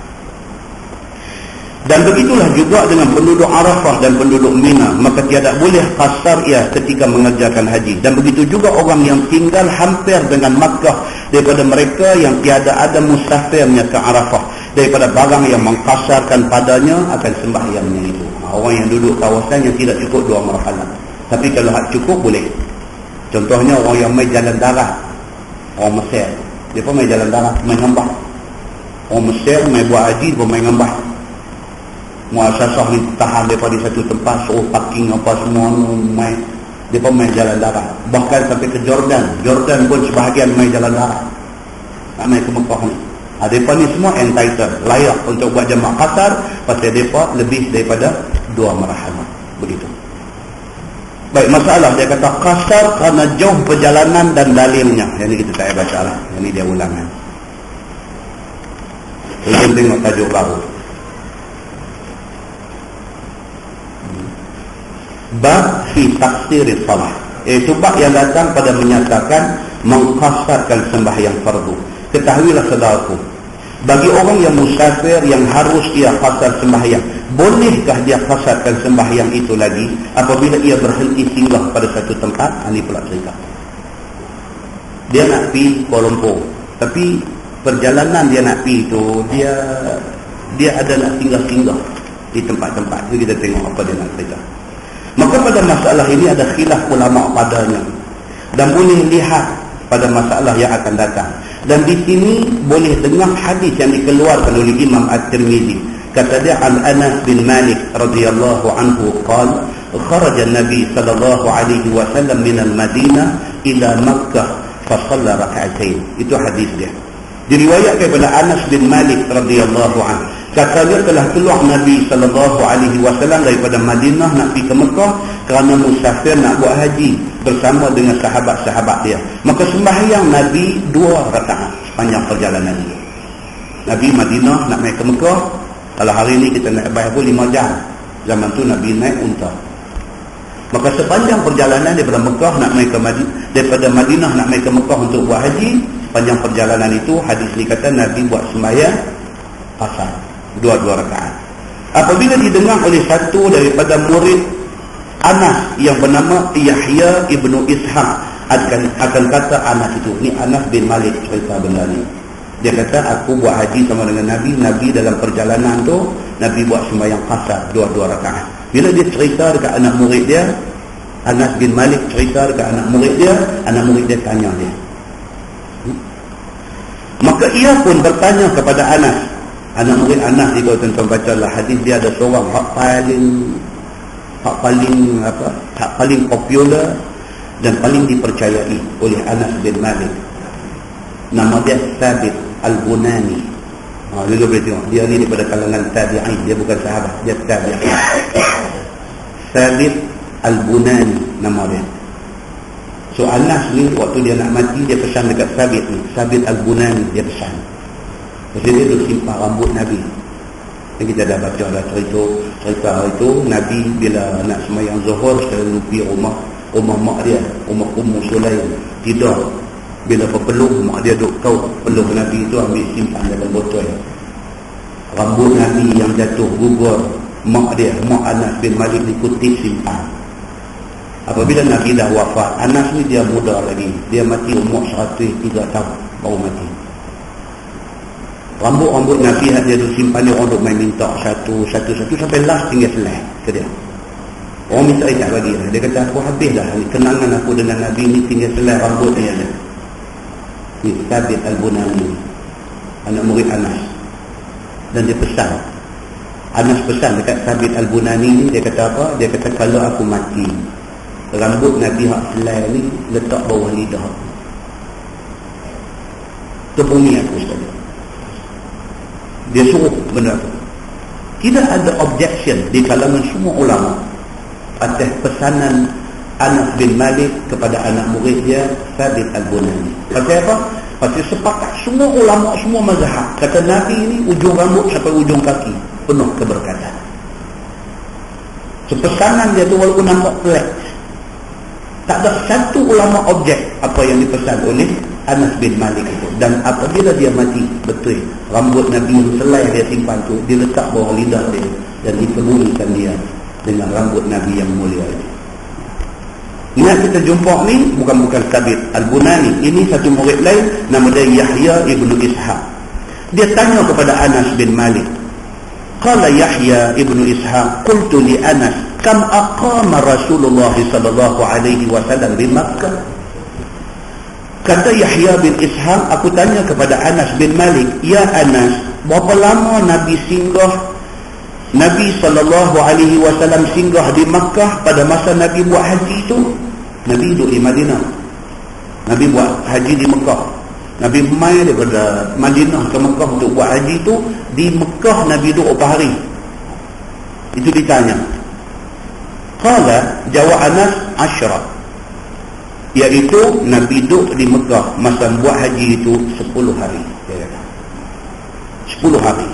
Dan begitulah juga dengan penduduk Arafah dan penduduk Mina, maka tiada boleh qasar ia ketika mengerjakan haji. Dan begitu juga orang yang tinggal hampir dengan Makkah daripada mereka yang tiada ada musafirnya ke Arafah, daripada barang yang mengqasarkan padanya akan sembahyangnya itu. Orang yang duduk kawasan yang tidak cukup 2 marhalah. Tapi kalau hak cukup boleh. Contohnya orang yang main jalan darat, orang Mesir, dia pun main jalan darat, main ngambah. Orang Mesir main buat haji, dia pun main ngambah. Muasasah ni tahan daripada satu tempat, suruh parking apa semua, main, dia pun main jalan darat. Bahkan sampai ke Jordan pun sebahagian main jalan darat, nak main ke Mekah ni. Mereka ni semua entitled, layak untuk buat jamak qasar, pasal mereka lebih daripada 2 marhalah. Begitu. Baik, masalah dia kata qasar kerana jauh perjalanan dan dalilnya. Yang ni kita tak payah baca lah, yang ni dia ulangan. Kita tengok tajuk baru. Bab fi taqsiril salah, iaitu bab yang datang pada menyatakan mengqasarkan sembahyang fardu. Ketahuilah saudaraku, bagi orang yang musafir yang harus dia qasar sembahyang, bolehkah dia qasarkan sembahyang itu lagi apabila ia berhenti singgah pada satu tempat? Ini pula cerita. Dia nak pergi Kuala Lumpur, tapi perjalanan dia nak pergi itu, dia ada nak singgah-singgah di tempat-tempat itu. Kita tengok apa dia nak cerita. Maka pada masalah ini ada khilaf ulama padanya, dan boleh lihat pada masalah yang akan datang. Dan di sini boleh dengar hadis yang dikeluarkan oleh Imam At-Tirmizi. Kata dia, an Anas bin Malik radhiyallahu anhu qala kharaja an-nabi sallallahu alaihi wasallam min al-Madinah ila Makkah fa shalla rak'atain. Itu hadis dia. Diriwayatkan kepada Anas bin Malik radhiyallahu anhu, katanya telah keluar Nabi sallallahu alaihi wasallam daripada Madinah nak pergi ke Mekah kerana musafir nak buat haji bersama dengan sahabat-sahabat dia. Maka sembahyang Nabi 2 rakaat sepanjang perjalanan ini. Nabi Madinah nak naik ke Mekah. Kalau hari ini kita naik bas pun 5 jam. Zaman tu Nabi naik unta. Maka sepanjang perjalanan daripada Mekah nak naik ke Madinah, daripada Madinah nak naik ke Mekah untuk buat haji, sepanjang perjalanan itu hadis ni kata Nabi buat sembahyang qasar 2 rakaat. Apabila didengar oleh satu daripada murid Anas yang bernama Yahya ibnu Ishaq, akan kata Anas itu, ni Anas bin Malik cerita benda ni. Dia kata, aku buat haji sama dengan Nabi dalam perjalanan tu Nabi buat sembahyang qasar 2 rakaat. Bila dia cerita dekat anak murid dia, Anas bin Malik cerita dekat anak murid dia tanya dia. Maka ia pun bertanya kepada Anas. Anak murid Anas ni, kalau tuan-tuan bacalah hadis, dia ada seorang hak paling popular dan paling dipercayai oleh Anas bin Malik. Nama dia Thabit Al-Bunani. Dia boleh tengok, dia ni daripada kalangan tabi'in, dia bukan sahabat, dia tabi'in. Thabit Al-Bunani nama dia. So Anas ni waktu dia nak mati, dia pesan dekat Thabit ni, Thabit Al-Bunani, dia pesan. Pasal dia tu simpan rambut Nabi. Dan kita dah baca dah cerita itu, Nabi bila nak sembahyang Zuhur selalu pergi rumah mak dia, rumah Ummu Sulaim, tidur. Bila berpeluh, mak dia duk kau peluh Nabi itu, ambil simpan dalam botol. Rambut Nabi yang jatuh gugur, mak Anas bin Malik ni kutip simpan. Apabila Nabi dah wafat, Anas ni dia muda lagi, dia mati umur 103 tahun baru mati. Rambut Nabi dia tu simpan, dia orang duk main minta satu sampai last tinggal selai ke dia. Orang minta tak bagi lah. Dia kata, aku habis dah kenangan aku dengan Nabi ni, tinggal selai rambut dia ada. Ni Thabit Al-Bunani, anak murid Anas. Dan dia pesan, Anas pesan dekat Thabit Al-Bunani ni, dia kata apa? Dia kata, kalau aku mati, rambut Nabi hak selai ni letak bawah lidah aku, tepuni aku sekali. Dia suruh benda tu. Tidak ada objection di kalangan semua ulama atas pesanan Anas bin Malik kepada anak murid dia Thabit Al-Bunani. Pasal apa? Pasal sepakat semua ulama, semua mazhab, kata Nabi ini ujung rambut sampai ujung kaki penuh keberkatan. So, pesanan dia tu walaupun nampak pelik, tak ada satu ulama objek apa yang dipesan oleh Anas bin Malik itu. Dan apabila dia mati, betul, rambut Nabi yang selai dia simpan tu diletak bawah lidah dia dan dipenuhikan dia dengan rambut Nabi yang mulia itu. Ingat kita jumpa ni bukan Sabit Al-Bunani. Ini satu murid lain, nama dia Yahya ibnu Ishaq. Dia tanya kepada Anas bin Malik. Qala Yahya ibnu Ishaq, qultu li Anas, kam aqama Rasulullah sallallahu alaihi wasallam di Makkah? Kata Yahya bin Ishaq, aku tanya kepada Anas bin Malik, ya Anas, berapa lama Nabi sallallahu alaihi wasallam singgah di Makkah pada masa Nabi buat haji itu? Nabi duduk di Madinah. Nabi buat haji di Mekah. Nabi mai daripada Madinah ke Mekah untuk buat haji itu. Di Mekah Nabi duduk berapa hari? Itu ditanya. Qala, jawab Anas, 10. Iaitu Nabi duduk di Mekah masa buat haji itu 10 hari. Dia kata 10 hari.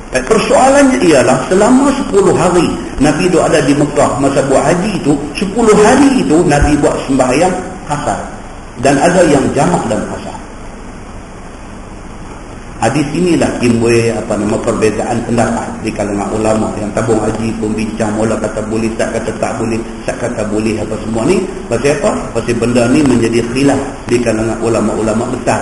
Persoalannya ialah selama 10 hari Nabi duduk ada di Mekah masa buat haji itu, 10 hari itu Nabi buat sembahyang qasar, dan ada yang jamak dan qasar. Hadis inilah timbul perbezaan pendapat di kalangan ulama yang tabung haji pun bincang, mula kata boleh, tak kata tak boleh, tak kata boleh, apa semua ni. Pasal apa? Pasal benda ni menjadi khilaf di kalangan ulama-ulama besar.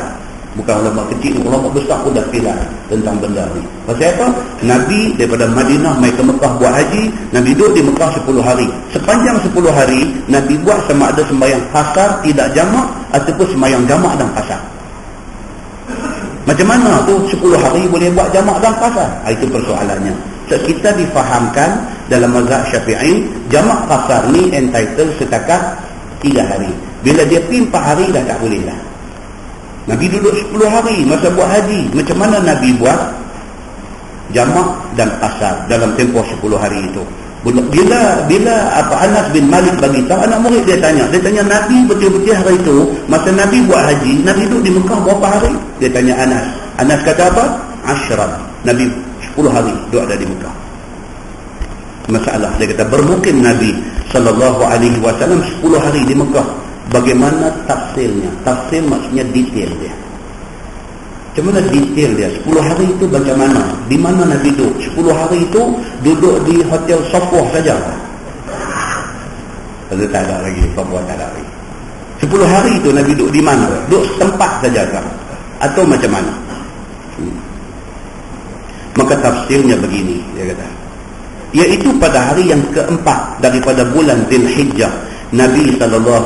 Bukan ulama kecil, ulama besar pun dah khilaf tentang benda ni. Pasal apa? Nabi daripada Madinah mai ke Mekah buat haji, Nabi duduk di Mekah 10 hari. Sepanjang 10 hari Nabi buat sama ada sembahyang qasar tidak jamak ataupun sembahyang jamak dan qasar. Macam mana tu 10 hari boleh buat jamak dan qasar? Itu persoalannya. So, kita difahamkan dalam mazhab Syafi'i, jamak qasar ni entitled setakat 3 hari. Bila dia pergi 4 hari dah tak boleh lah. Nabi duduk 10 hari masa buat haji. Macam mana Nabi buat jamak dan qasar dalam tempoh 10 hari itu? Bila Anas bin Malik bagi tahu, anak murid dia tanya Nabi betul-betul hari itu masa Nabi buat haji, Nabi duduk di Mekah berapa hari? Dia tanya Anas kata apa? 10. Nabi 10 hari duduk ada di Mekah. Masalah dia kata bermungkin Nabi sallallahu alaihi wasallam 10 hari di Mekah. Bagaimana tafsirnya? Tafsir maksudnya detail dia. Macam mana detail dia? 10 hari itu macam mana? Di mana Nabi duduk? 10 hari itu duduk di hotel Safwah saja. Kalau tak ada lagi, Safwah tak ada lagi. 10 hari itu Nabi duduk di mana? Duduk tempat saja kan? Atau macam mana? Maka tafsirnya begini, dia kata. Iaitu pada hari yang keempat daripada bulan Zulhijjah, Nabi SAW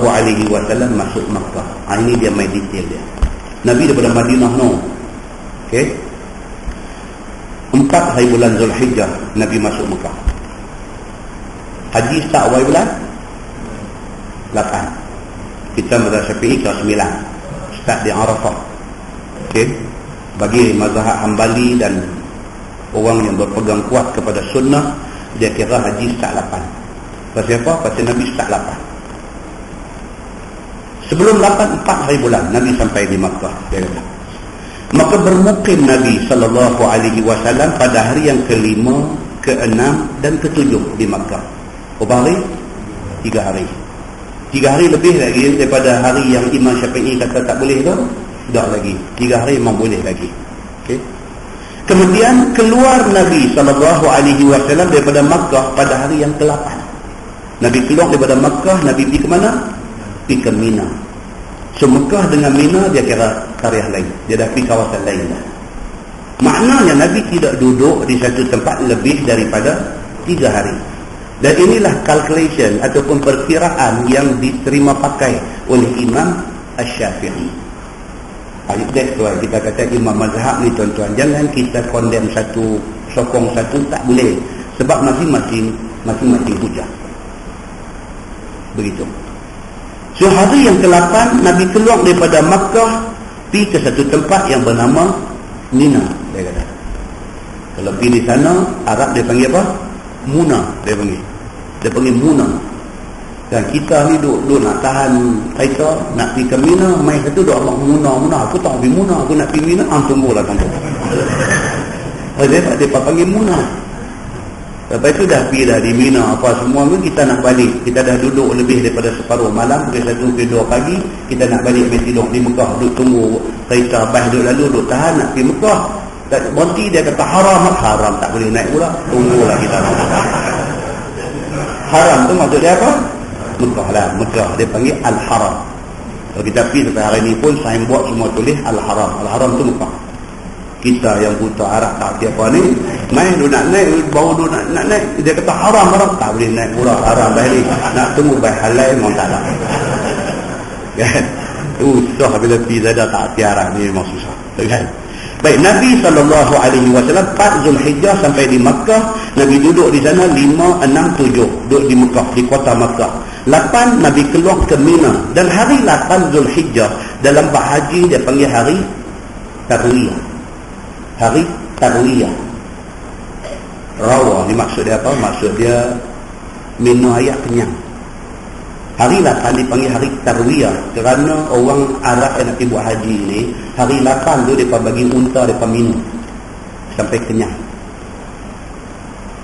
masuk Makkah. Ini dia main detail dia. Nabi daripada Madinah okey, 4 hari bulan Zulhijjah Nabi masuk Makkah. Haji start awal bulan 8. Kita mazhab Syafi'i ke 9. Start di Arafah. Okey, bagi mazhab Hambali dan orang yang berpegang kuat kepada sunnah, dia kira haji start 8. Pasal apa? Pasal Nabi start 8. Sebelum 4 hari bulan Nabi sampai di Makkah, dia kata. Maka bermukim Nabi SAW pada hari yang ke-5, ke-6 dan ke-7 di Makkah. Berapa hari? 3 hari. 3 hari lebih lagi daripada hari yang Imam Syafi'i kata tak boleh tu. Dah lagi 3 hari memang boleh lagi. Okey. Kemudian keluar Nabi SAW daripada Makkah pada hari yang ke-8. Nabi keluar daripada Makkah, Nabi pergi ke mana? Pergi ke Mina. So Mekah dengan Mina dia kira tarikh lain. Dia dah pergi kawasan lain dah. Maknanya Nabi tidak duduk di satu tempat lebih daripada 3 hari. Dan inilah calculation ataupun perkiraan yang diterima pakai oleh Imam Asy-Syafi'i. That's why kita kata imam mazhab ni tuan-tuan, jangan kita condemn satu, sokong satu, tak boleh. Sebab masing-masing hujah. Begitu. So hari yang ke-8 Nabi keluar daripada Makkah pergi ke satu tempat yang bernama Mina, dia kata. Kalau pergi di sana, Arab dia panggil apa? Muna, dia panggil Muna. Dan kita ni duduk nak tahan kereta, nak pergi ke Mina, main satu duduk Allah Muna, aku tak pergi Muna, aku nak pergi Mina, tunggulah kamu. Dia panggil Muna. Lepas itu dah pergi dah di Mina apa semua pun, kita nak balik. Kita dah duduk lebih daripada separuh malam, pukul 1 ke 2 pagi, kita nak balik main tidur di Mekah. Duduk tunggu kereta bas duduk lalu, duduk tahan nak pergi Mekah. Tak berhenti, dia kata haram tak boleh naik pula. Tunggulah kita. Haram tu maksud dia apa? Mekah lah. Mekah dia panggil Al-Haram. Kalau kita pergi sampai hari ni pun signboard semua tulis Al-Haram. Al-Haram tu Mekah. Kita yang buta arah tak siapa ni main duk nak naik, baru duk nak naik, dia kata haram tak boleh naik pula, haram balik, nak tunggu baik halal memang tak ada kan. Susah bila pergi dah tak tiarah ni, memang susah kan. Baik, Nabi SAW 4 Zulhijjah sampai di Makkah. Nabi duduk di sana 5, 6, 7 duduk di Makkah, di kota Makkah. 8 Nabi keluar ke Mina. Dan hari 8 Zulhijjah dalam bab haji dia panggil hari Tarwiyah. Hari Tarwiyah. Rawa ni maksud dia apa? Maksud dia minum air kenyang. Hari 8 dipanggil hari Tarwiyah kerana orang Arab yang nak buat haji ni, hari 8 tu mereka bagi unta mereka minum sampai kenyang.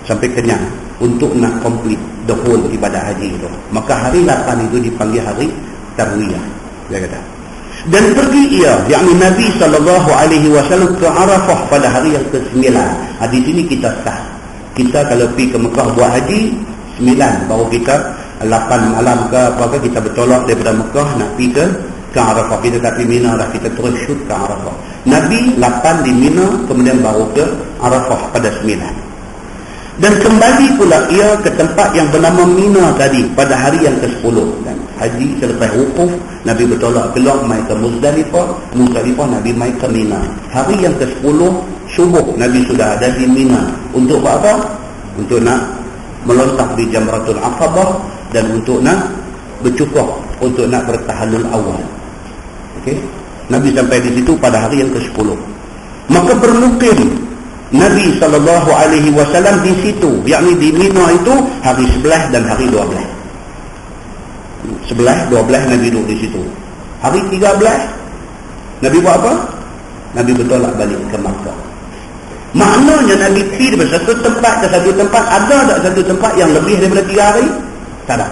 Sampai kenyang untuk nak complete the whole ibadah haji tu. Maka hari 8 itu dipanggil hari Tarwiyah. Dia kata. Dan pergi ia, yakni Nabi SAW ke Arafah pada hari yang ke-9. Di sini kita sah. Kita kalau pergi ke Mekah buat haji 9, baru kita 8 malam ke apa ke kita bertolak daripada Mekah nak pergi ke Arafah. Kita tak pergi Mina dah, kita terus shoot ke Arafah. Nabi 8 di Mina, kemudian baru ke Arafah pada 9. Dan kembali pula ia ke tempat yang bernama Mina tadi pada hari yang ke-10. Dan haji selepas wukuf, Nabi bertolak keluar mai ke Muzdalifah. Muzdalifah Nabi mai ke Mina. Hari yang ke-10 subuh Nabi sudah ada di Mina. Untuk buat apa? Untuk nak melontak di Jamratul Aqabah dan untuk nak bercukup, untuk nak bertahallul awal. Okey. Nabi sampai di situ pada hari yang ke-10. Maka bermukim Nabi SAW di situ, yakni di Mina itu hari 11 dan hari 12. 11, 12 Nabi duduk di situ. Hari 13 Nabi buat apa? Nabi bertolak balik ke Makkah. Maknanya Nabi pergi dari satu tempat ke satu tempat. Ada tak satu tempat yang lebih daripada 3 hari? Tak ada.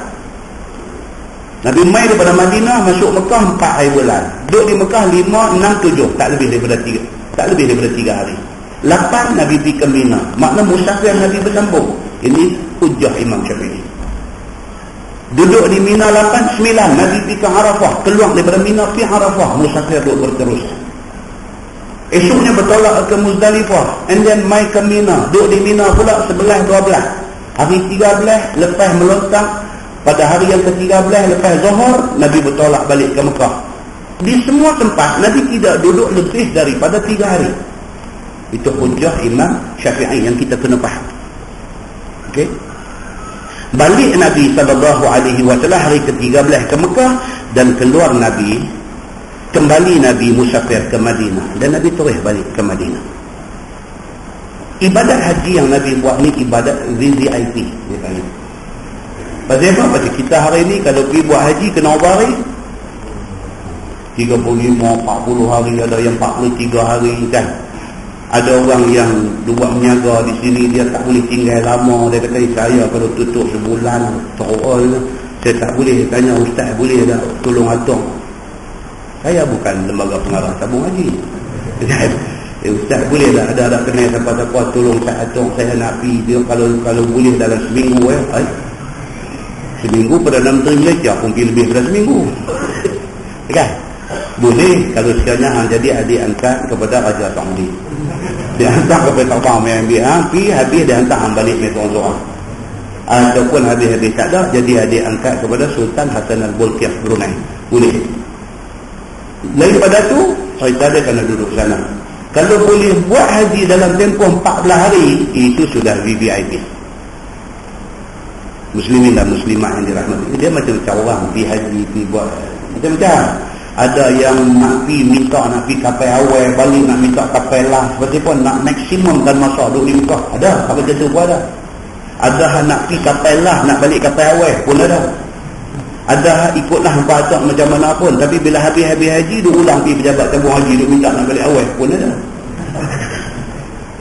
Nabi mai daripada Madinah masuk Mekah 4 hari bulan. Duduk di Mekah 5, 6, 7, tak lebih daripada 3. Tak lebih daripada 3 hari. 8 Nabi pergi ke Mina. Makna musafir Nabi bersambung. Ini hujah Imam Syafi'i. Duduk di Mina 8, 9 Nabi pergi ke Arafah. Keluar daripada Mina pergi Arafah. Musafir duduk berterus. Esoknya bertolak ke Muzdalifah. And then mai ke Mina. Duduk di Mina pula 11, 12. Hari 13 lepas melontak. Pada hari yang ke-13 lepas Zuhur, Nabi bertolak balik ke Mekah. Di semua tempat Nabi tidak duduk lebih daripada 3 hari. Itu hujah Imam Syafi'i yang kita kena faham. Okey. Balik Nabi SAW hari ke-13 ke Mekah dan keluar Nabi, kembali Nabi musafir ke Madinah dan Nabi terus balik ke Madinah. Ibadat haji yang Nabi buat ni ibadat VIP dia panggil. Pasal apa? Pasal kita hari ni kalau pergi buat haji kena ubari 35, 40 hari, ada yang 43 hari kan. Ada orang yang buat meniaga di sini, dia tak boleh tinggal lama. Dia kata, saya kalau tutup sebulan terol, saya tak boleh. Tanya ustaz, boleh tak tolong atur? Saya bukan lembaga pengarah tabung haji. Ustaz, boleh tak ada kenal siapa-siapa tolong saya atur, saya nak pergi. Dia kalau boleh dalam seminggu seminggu pada 6 tahun Malaysia mungkin lebih pada seminggu kan? Boleh kalau sekiranya jadi adik angkat kepada Raja Saudi. Dia hantar kepada Tabang yang ambil pergi, habis dia hantar balik ke seorang-seorang. Ataupun habis-habis tak ada, jadi adik angkat kepada Sultan Hassan Al-Bolkiah Brunei. Boleh. Lain pada tu, cerita dia kena duduk sana. Kalau boleh buat haji dalam tempoh 14 hari, itu sudah VVIP. Muslimin dan muslimah yang dirahmati. Dia macam-macam orang pergi haji, pergi buat macam-macam. Ada yang nak pergi kapal awal, balik nak minta kapal lah. Seperti pun nak maksimumkan masa duduk di Mekah. Ada, apa jatuh pun ada. Ada nak pergi kapal lah, nak balik kapal awal pun ada. Ada ikutlah baca macam mana pun. Tapi bila habis-habis haji, dia ulang pergi pejabat tabung haji, dia minta nak balik awal pun ada.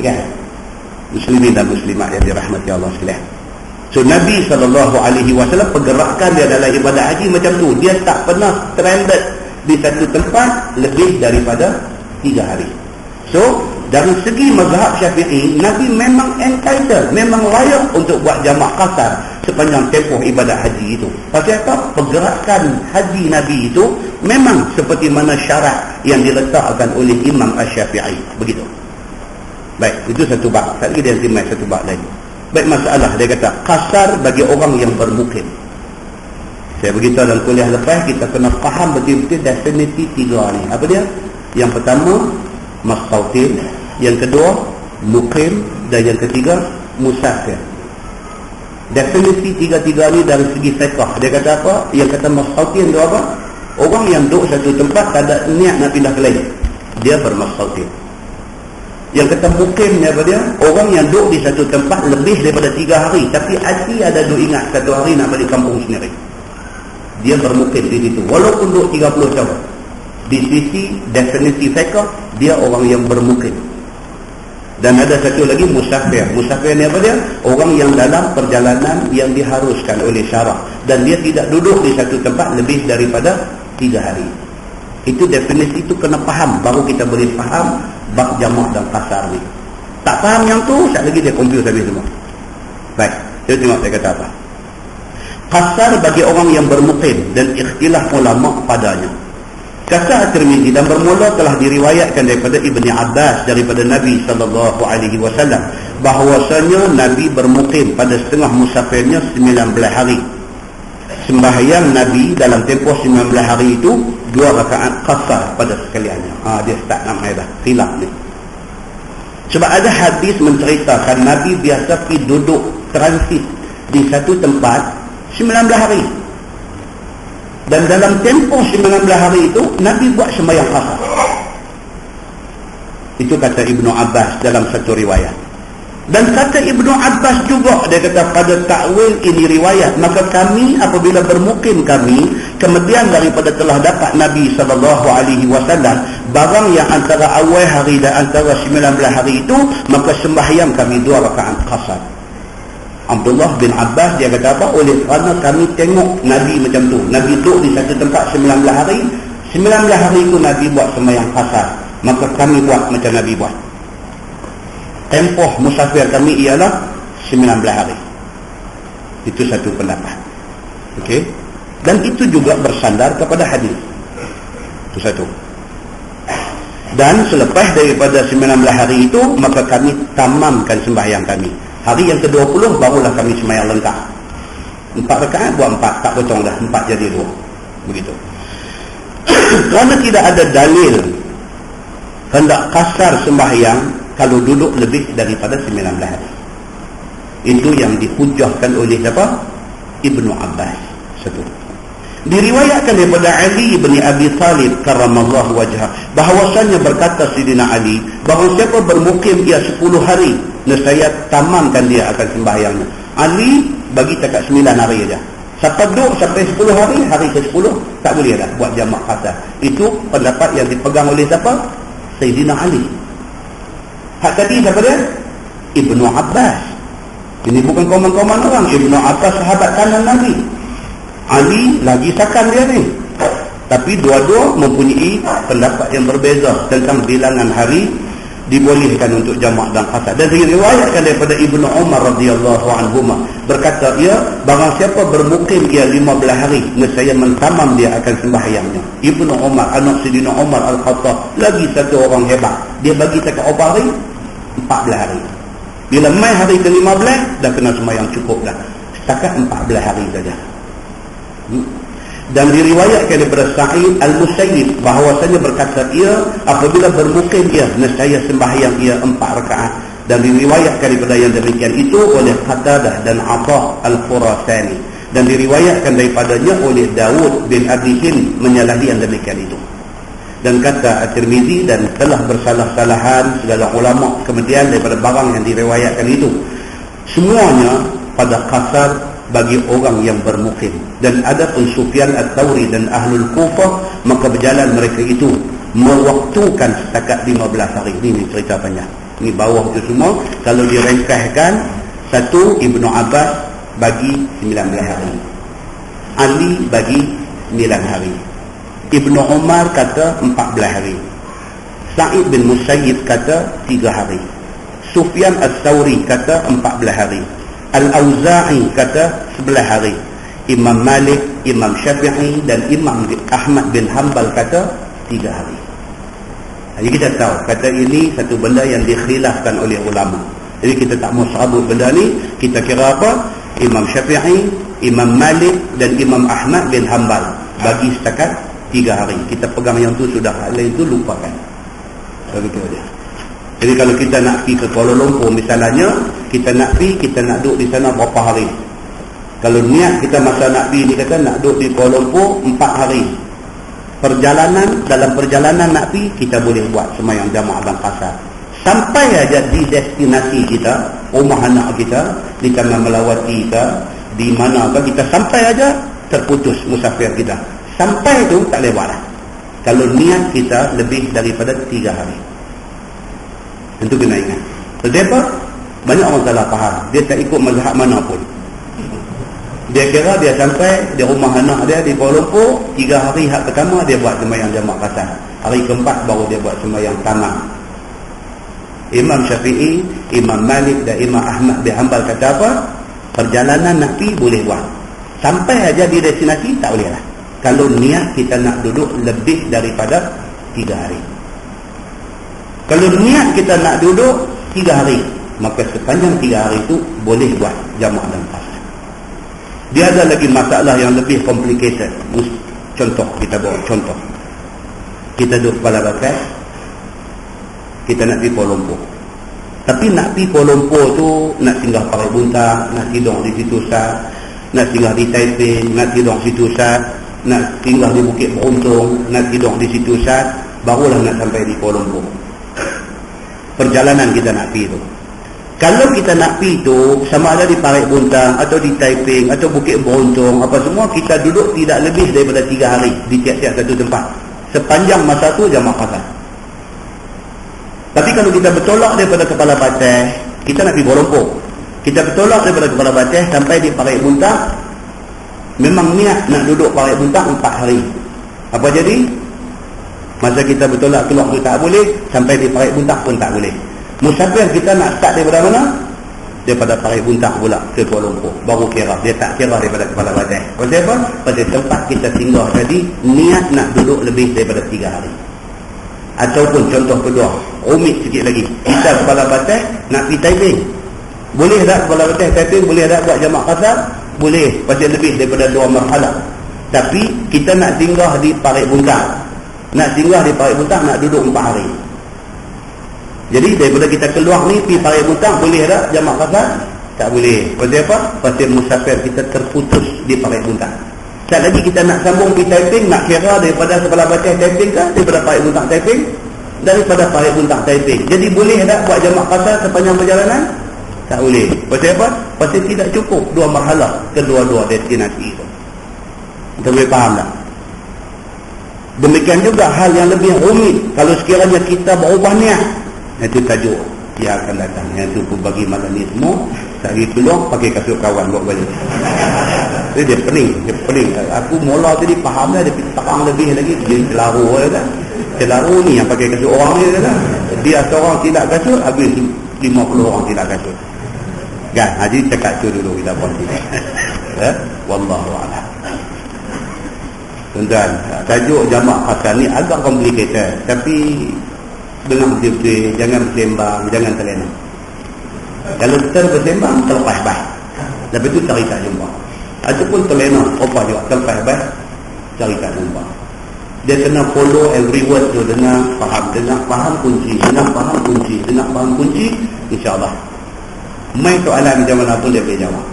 Kan? Muslimin dan muslimat yang dirahmati Allah sekalian. So Nabi SAW pergerakan dia dalam ibadah haji macam tu. Dia tak pernah stranded di satu tempat lebih daripada 3 hari. So dari segi mazhab Syafi'i, Nabi memang entitled, memang layak untuk buat jamak qasar sepanjang tempoh ibadah haji itu. Pasal apa? Pergerakan haji Nabi itu memang seperti mana syarat yang diletakkan oleh Imam Asy-Syafi'i. Begitu. Baik, itu satu bab. Sekali dia timbul satu bab lagi. Baik, masalah dia kata qasar bagi orang yang bermukim. Saya beritahu dalam kuliah lepas, kita kena faham betul-betul definisi 3 ni. Apa dia? Yang pertama, mustautin. Yang kedua, mukim. Dan yang ketiga, musafir. Definisi 3-3 ni dari segi fiqh. Dia kata apa? Yang kata mustautin tu apa? Orang yang duduk satu tempat tak ada niat nak pindah ke lain, dia bermustautin. Yang kata mukim ni apa dia? Orang yang duduk di satu tempat lebih daripada 3 hari, tapi hati ada duk ingat satu hari nak balik kampung sendiri, dia bermukim di situ walaupun duduk 30 tahun. Di sisi definisi fiqh, dia orang yang bermukim. Dan ada satu lagi musafir. Musafir ni apa dia? Orang yang dalam perjalanan yang diharuskan oleh syarak, dan dia tidak duduk di satu tempat lebih daripada 3 hari. Itu definisi itu kena faham, baru kita boleh faham bab jamak dan qasar ni. Tak faham yang tu, sekali lagi dia confuse habis semua. Baik, kita tengok saya kata apa. Qasar bagi orang yang bermukim dan ikhtilaf ulama padanya. Kata At-Tirmizi, dan bermula telah diriwayatkan daripada Ibni Abbas daripada Nabi SAW bahawasanya Nabi bermukim pada setengah musafirnya 19 hari. Sembahyang Nabi dalam tempoh 19 hari itu 2 rakaat qasar pada sekaliannya. Dia start namanya dah khilaf ni. Sebab ada hadis menceritakan Nabi biasa pergi duduk transit di satu tempat 19 hari. Dan dalam tempoh 19 hari itu Nabi buat sembahyang qasar. Itu kata Ibnu Abbas dalam satu riwayat. Dan kata Ibnu Abbas juga, dia kata pada takwil ini riwayat, maka kami apabila bermukim kami kemudian daripada telah dapat Nabi SAW barang yang antara awal hari dan antara 19 hari itu, maka sembahyang kami 2 rakaat qasar. Abdullah bin Abbas dia kata apa? Oleh kerana kami tengok Nabi macam tu, Nabi duduk di satu tempat 19 hari, 19 hari itu Nabi buat sembahyang qasar, maka kami buat macam Nabi buat. Tempoh musafir kami ialah 19 hari. Itu satu pendapat. Okey. Dan itu juga bersandar kepada hadis. Itu satu. Dan selepas daripada 19 hari itu, maka kami tamamkan sembahyang kami. Hari yang ke-20 barulah kami sembahyang lengkap. 4 rakaat buat 4, tak potong dah, 4 jadi 2. Begitu. Kerana tidak ada dalil hendak qasar sembahyang kalau duduk lebih daripada 19 hari. Itu yang dihujahkan oleh siapa? Ibnu Abbas. Satu. Diriwayatkan daripada Ali bin Abi Talib karramallahu wajhah bahawasanya berkata Sayyidina Ali, bahawa siapa bermukim ia 10 hari, nescaya tamankan dia akan sembahyangnya. Ali bagi cakap 9 hari aja. Siapa duduk sampai 10 hari, hari ke-10 tak boleh dah buat jamak qasar. Itu pendapat yang dipegang oleh siapa? Sayyidina Ali. Hak tadi siapa dia? Ibnu Abbas. Ini bukan komen-komen orang. Ibnu Abbas sahabat kanan Nabi. Ali lagi sakan dia ni. Tapi dua-dua mempunyai pendapat yang berbeza tentang bilangan hari dibolehkan untuk jamak dan qasar. Dan diriwayatkan daripada Ibnu Umar radhiyallahu anhuma berkata, ia barang siapa bermukim ia 15 hari, nescaya mentamam dia akan sembahyangnya. Ibnu Umar, anak Sayyidina Umar Al-Khattab, lagi satu orang hebat. Dia bagi cakap apa hari? 14 hari. Bila mai hari ke-15 dah kena sembahyang cukup dah. Setakat 14 hari saja. Dan diriwayatkan daripada Sa'id Al-Musayyib bahawasanya berkata ia apabila bermukim ia nescaya sembahyang ia 4 rakaat. Dan diriwayatkan daripada yang demikian itu oleh Qatadah dan Atha Al-Khurasani. Dan diriwayatkan daripadanya oleh Dawud bin Abi Hind menyalahi yang demikian itu. Dan kata At-Tirmizi, dan telah bersalah-salahan segala ulama kemudian daripada barang yang diriwayatkan itu, semuanya pada qasar bagi orang yang bermukim. Dan ada pun Sufyan Ats-Tsauri dan Ahlul Kufah, maka berjalan mereka itu mewaktukan setakat 15 hari. Ini cerita banyak. Ni bawah tu semua kalau direngkahkan, satu, Ibnu Abbas bagi 19 hari, Ali bagi 9 hari, Ibnu Umar kata 14 hari, Sa'id bin Musayyib kata 3 hari, Sufyan As-Sawri kata 14 hari, Al-Auza'i kata 11 hari, Imam Malik, Imam Syafi'i dan Imam Ahmad bin Hanbal kata 3 hari. Jadi kita tahu kata ini satu benda yang dikhilafkan oleh ulama. Jadi kita tak mau serabut benda ni. Kita kira apa? Imam Syafi'i, Imam Malik dan Imam Ahmad bin Hanbal bagi setakat 3 hari. Kita pegang yang tu sudah, hal lain tu lupakan. Begitu aja. Jadi kalau kita nak pergi ke Kuala Lumpur misalnya, kita nak duduk di sana berapa hari? Kalau niat kita masa nak pergi ni kata nak duduk di Kuala Lumpur 4 hari. Dalam perjalanan nak pergi, kita boleh buat sembahyang jamaah dalam pasar. Sampai aja di destinasi kita, rumah anak kita, di Taman Melawati ke, di mana ke, kita sampai aja terputus musafir kita. Sampai tu tak boleh buat lah. Kalau niat kita lebih daripada 3 hari. Tentu kena ingat. Sebab banyak orang salah faham. Dia tak ikut mazhab mana pun. Dia kira dia sampai di rumah anak dia di Kuala Lumpur, 3 hari hak pertama dia buat sembahyang jamaah kasar. Hari keempat baru dia buat sembahyang tamam. Imam Syafi'i, Imam Malik dan Imam Ahmad bin Hanbal kata apa? Perjalanan nak pergi boleh buat. Sampai aja di destinasi tak boleh lah. Kalau niat kita nak duduk lebih daripada 3 hari. Kalau niat kita nak duduk 3 hari, maka sepanjang 3 hari itu boleh buat jamaah dan pasar. Dia ada lagi masalah yang lebih complicated. Contoh, kita bawa contoh. Kita duduk Kepala Bakat, kita nak pergi Kuala Lumpur. Tapi nak pergi Kuala Lumpur tu, nak singgah Parit Buntang, nak tidur di situ Sat, nak singgah di Taiping, nak tidur di situ Sat, nak singgah di Bukit Beruntung, nak tidur di situ Sat, barulah nak sampai di Kuala Lumpur. Perjalanan kita nak pergi tu. Kalau kita nak pergi tu, sama ada di Parit Buntang atau di Taiping atau Bukit Beruntung, apa semua, kita duduk tidak lebih daripada 3 hari di tiap-tiap satu tempat. Sepanjang masa tu jamaah kasar. Tapi kalau kita bertolak daripada Kepala Batai, kita nak pergi Kuala Lumpur, kita bertolak daripada Kepala Batai sampai di Parit Buntang, memang niat nak duduk Parit Buntang 4 hari. Apa jadi? Masa kita bertolak keluar tu tak boleh, sampai di Parit Buntang pun tak boleh. Musafir kita nak start daripada mana? Daripada Parit Buntang pula ke Kuala Lumpur. Baru kira. Dia tak kira daripada Kepala Batai. Pasal apa? Pasal tempat kita singgah tadi, niat nak duduk lebih daripada 3 hari. Ataupun contoh kedua, rumit sikit lagi. Kita Kepala Batai nak pergi Taiping. Boleh tak Kepala Batai Taiping? Boleh tak buat jamaah kasar? Boleh. Pasal lebih daripada 2 marhalah. Tapi kita nak singgah di Parit Buntang. Nak singgah di Parit Buntang nak duduk 4 hari. Jadi daripada kita keluar ni pergi Parit Buntang, boleh tak jamaah kasar? Tak boleh. Pasal apa? Pasal musafir kita terputus di Parit Buntang. Sekali lagi kita nak sambung pergi Taiping, nak kira daripada Kepala Batai Taiping ke? Daripada Parit Buntang Taiping? Daripada Parit Buntang Taiping. Jadi boleh tak buat jamaah kasar sepanjang perjalanan? Tak boleh. Pasal apa? Pasal tidak cukup 2 marhalah kedua-dua destinasi itu. Kita boleh faham tak? Demikian juga hal yang lebih rumit. Kalau sekiranya kita berubah niat, itu tajuk yang akan datang. Yang itu pun bagi malam ni semua, tak pergi keluar, pakai kasut kawan buat balik. Jadi dia pening. Aku mula tadi faham dah, dia terang lebih lagi. Dia celaru kan. Celaru ni yang pakai kasut orang ni kan. Dia seorang tidak kasut, habis 50 orang tidak kasut. Kan? Jadi cakap tu dulu kita buat sini. Wallahu a'lam. Tuan-tuan, tajuk jamaah kasar ni agak complicated, tapi dengar betul-betul, jangan bersembang, jangan terlena. Kalau kita bersembang, terlepas baik. Lepas itu cari tak jumpa. Ataupun terlena, apa juga, terlepas baik, cari tak jumpa. Dia kena follow every word tu, dengar faham kunci, dengar faham kunci, insyaAllah. Main soalan macam mana pun dia boleh jawab.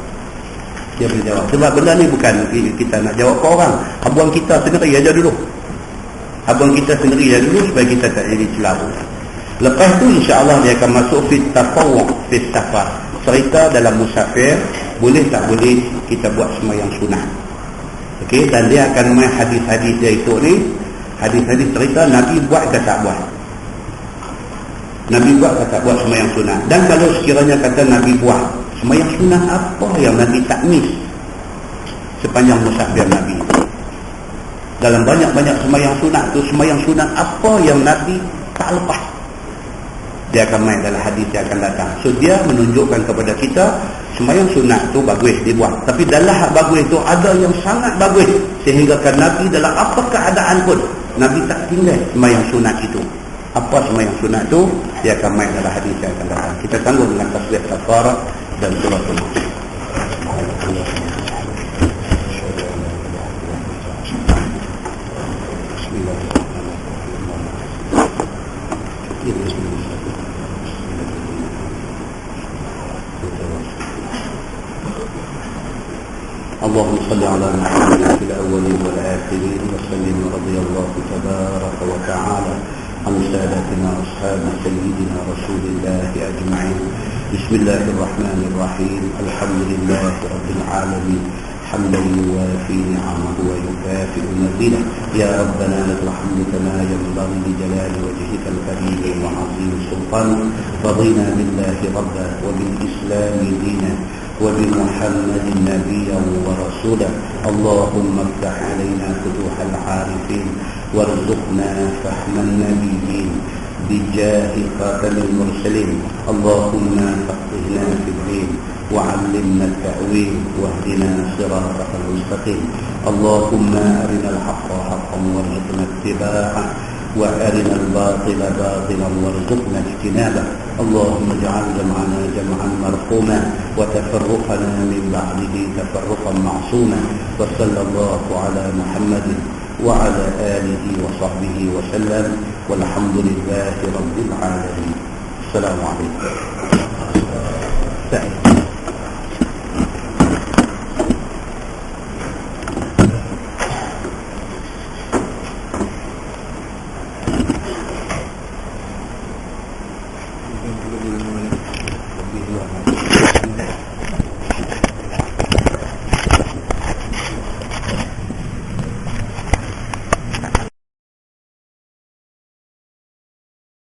Dia boleh jawab. Sebab benda ni bukan kita nak jawab ke orang. Abang kita sendiri aja dulu. Abang kita sendiri aja dulu supaya kita tak jadi celaru. Lepas tu insya-Allah dia akan masuk fit tafawwuq fit safar. Cerita dalam musafir, boleh tak boleh kita buat sembahyang sunat. Okey, dan dia akan main hadis-hadis dia itu ni, hadis-hadis cerita Nabi buat ke tak buat. Nabi buat kata buat sembahyang sunat. Dan kalau sekiranya kata Nabi buat sembahyang sunat, apa yang Nabi tak miss sepanjang musafir Nabi? Dalam banyak-banyak sembahyang sunat tu, sembahyang sunat apa yang Nabi tak lepas? Dia akan main dalam hadis yang akan datang. So dia menunjukkan kepada kita sembahyang sunat tu bagus dibuat, tapi dalam hak bagus tu ada yang sangat bagus sehingga kan Nabi dalam apa keadaan pun Nabi tak tinggal sembahyang sunat itu. Apa sembahyang sunat tu? Dia akan main dalam hadis yang akan datang. Kita tangguh dengan tasbih kafarah dan suratul Mulk. اللهم صل على محمد في الأولين والآخرين وسلم رضي الله تبارك وتعالى عن سادتنا أصحاب سيدنا رسول الله أجمعين. بسم الله الرحمن الرحيم. الحمد لله رب العالمين حمدا يوافي نعمه ويكافئ مزيده. يا ربنا لك الحمد كما ينبغي لجلال وجهك الكريم وعظيم سلطانك. رضينا بالله ربا وبالإسلام دينا وبمحمد نبيا ورسولا. اللهم افتح علينا فتوح العارفين وارزقنا فهم النبيين بجاه خاتم المرسلين. اللهم فقهنا في الدين وعلمنا التأويل واهدنا صراطك المستقيم. اللهم أرنا الحق حقا وارزقنا اتباعه وأرنا الباطل باطلا وارزقنا اجتنابه. اللهم اجعل جمعنا جمعا مرحوما وتفرقنا من بعده تفرقا معصوما. وصلى الله على محمد وعلى آله وصحبه وسلم والحمد لله رب العالمين. السلام عليكم. Lebih dua